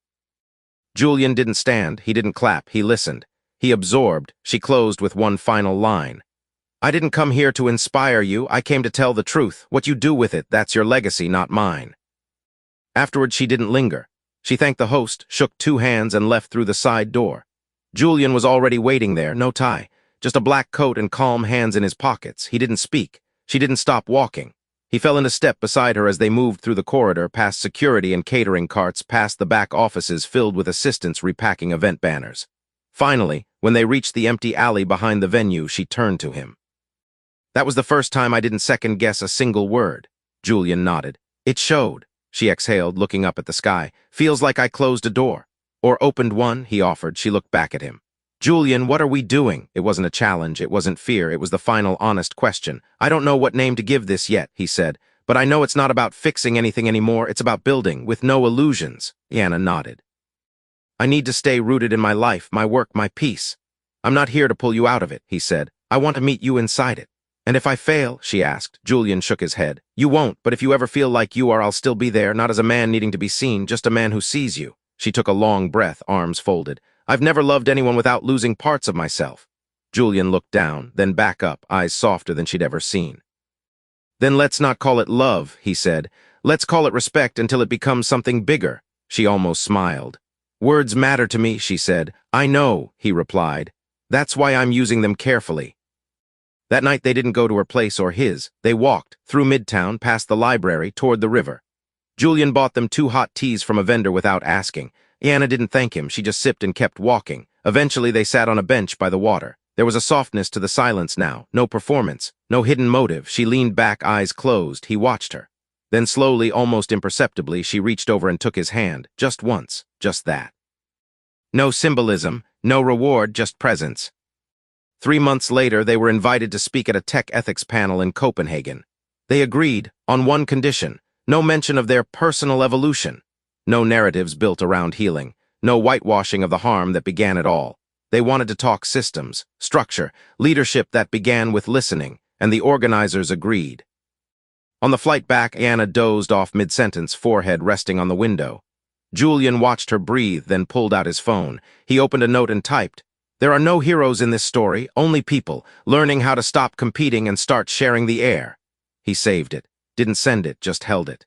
Julian didn't stand, he didn't clap, he listened. He absorbed. She closed with one final line. I didn't come here to inspire you, I came to tell the truth. What you do with it, that's your legacy, not mine. Afterward, she didn't linger. She thanked the host, shook 2 hands, and left through the side door. Julian was already waiting there, no tie, just a black coat and calm hands in his pockets. He didn't speak. She didn't stop walking. He fell into step beside her as they moved through the corridor, past security and catering carts, past the back offices filled with assistants repacking event banners. Finally, when they reached the empty alley behind the venue, she turned to him. That was the first time I didn't second-guess a single word. Julian nodded. It showed. She exhaled, looking up at the sky. Feels like I closed a door. Or opened one, he offered. She looked back at him. Julian, what are we doing? It wasn't a challenge, it wasn't fear, it was the final honest question. I don't know what name to give this yet, he said, but I know it's not about fixing anything anymore, it's about building, with no illusions. Ayanna nodded. I need to stay rooted in my life, my work, my peace. I'm not here to pull you out of it, he said. I want to meet you inside it. And if I fail, she asked. Julian shook his head. You won't, but if you ever feel like you are, I'll still be there, not as a man needing to be seen, just a man who sees you. She took a long breath, arms folded. I've never loved anyone without losing parts of myself. Julian looked down, then back up, eyes softer than she'd ever seen. Then let's not call it love, he said. Let's call it respect until it becomes something bigger. She almost smiled. Words matter to me, she said. I know, he replied. That's why I'm using them carefully. That night they didn't go to her place or his. They walked, through Midtown, past the library, toward the river. Julian bought them 2 hot teas from a vendor without asking. Ayanna didn't thank him, she just sipped and kept walking. Eventually they sat on a bench by the water. There was a softness to the silence now, no performance, no hidden motive. She leaned back, eyes closed. He watched her. Then slowly, almost imperceptibly, she reached over and took his hand, just once, just that. No symbolism, no reward, just presence. 3 months later, they were invited to speak at a tech ethics panel in Copenhagen. They agreed, on one condition, no mention of their personal evolution. No narratives built around healing, no whitewashing of the harm that began it all. They wanted to talk systems, structure, leadership that began with listening, and the organizers agreed. On the flight back, Ayanna dozed off mid-sentence, forehead resting on the window. Julian watched her breathe, then pulled out his phone. He opened a note and typed, There are no heroes in this story, only people, learning how to stop competing and start sharing the air. He saved it, didn't send it, just held it.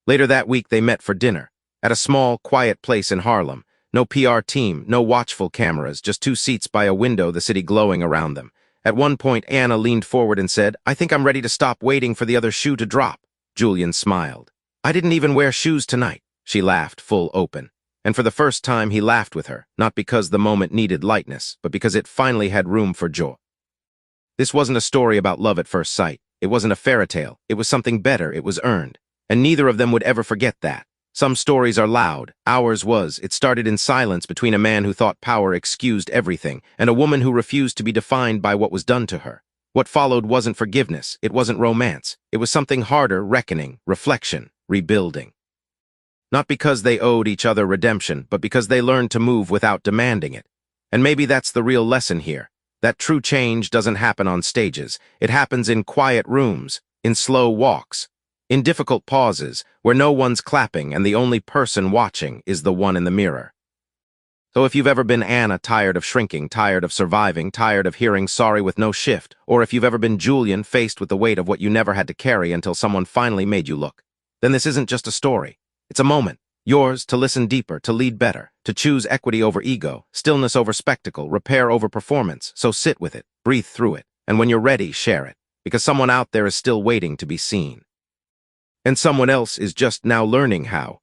Later that week, they met for dinner, at a small, quiet place in Harlem. No PR team, no watchful cameras, just 2 seats by a window, the city glowing around them. At one point, Ayanna leaned forward and said, I think I'm ready to stop waiting for the other shoe to drop. Julian smiled. I didn't even wear shoes tonight. She laughed, full open. And for the first time, he laughed with her, not because the moment needed lightness, but because it finally had room for joy. This wasn't a story about love at first sight. It wasn't a fairy tale. It was something better. It was earned. And neither of them would ever forget that. Some stories are loud. Ours was. It started in silence between a man who thought power excused everything and a woman who refused to be defined by what was done to her. What followed wasn't forgiveness. It wasn't romance. It was something harder, reckoning, reflection, rebuilding. Not because they owed each other redemption, but because they learned to move without demanding it. And maybe that's the real lesson here. That true change doesn't happen on stages. It happens in quiet rooms, in slow walks, in difficult pauses, where no one's clapping and the only person watching is the one in the mirror. So if you've ever been Ayanna, tired of shrinking, tired of surviving, tired of hearing sorry with no shift, or if you've ever been Julian, faced with the weight of what you never had to carry until someone finally made you look, then this isn't just a story. It's a moment. Yours to listen deeper, to lead better, to choose equity over ego, stillness over spectacle, repair over performance. So sit with it, breathe through it, and when you're ready, share it, because someone out there is still waiting to be seen. And someone else is just now learning how.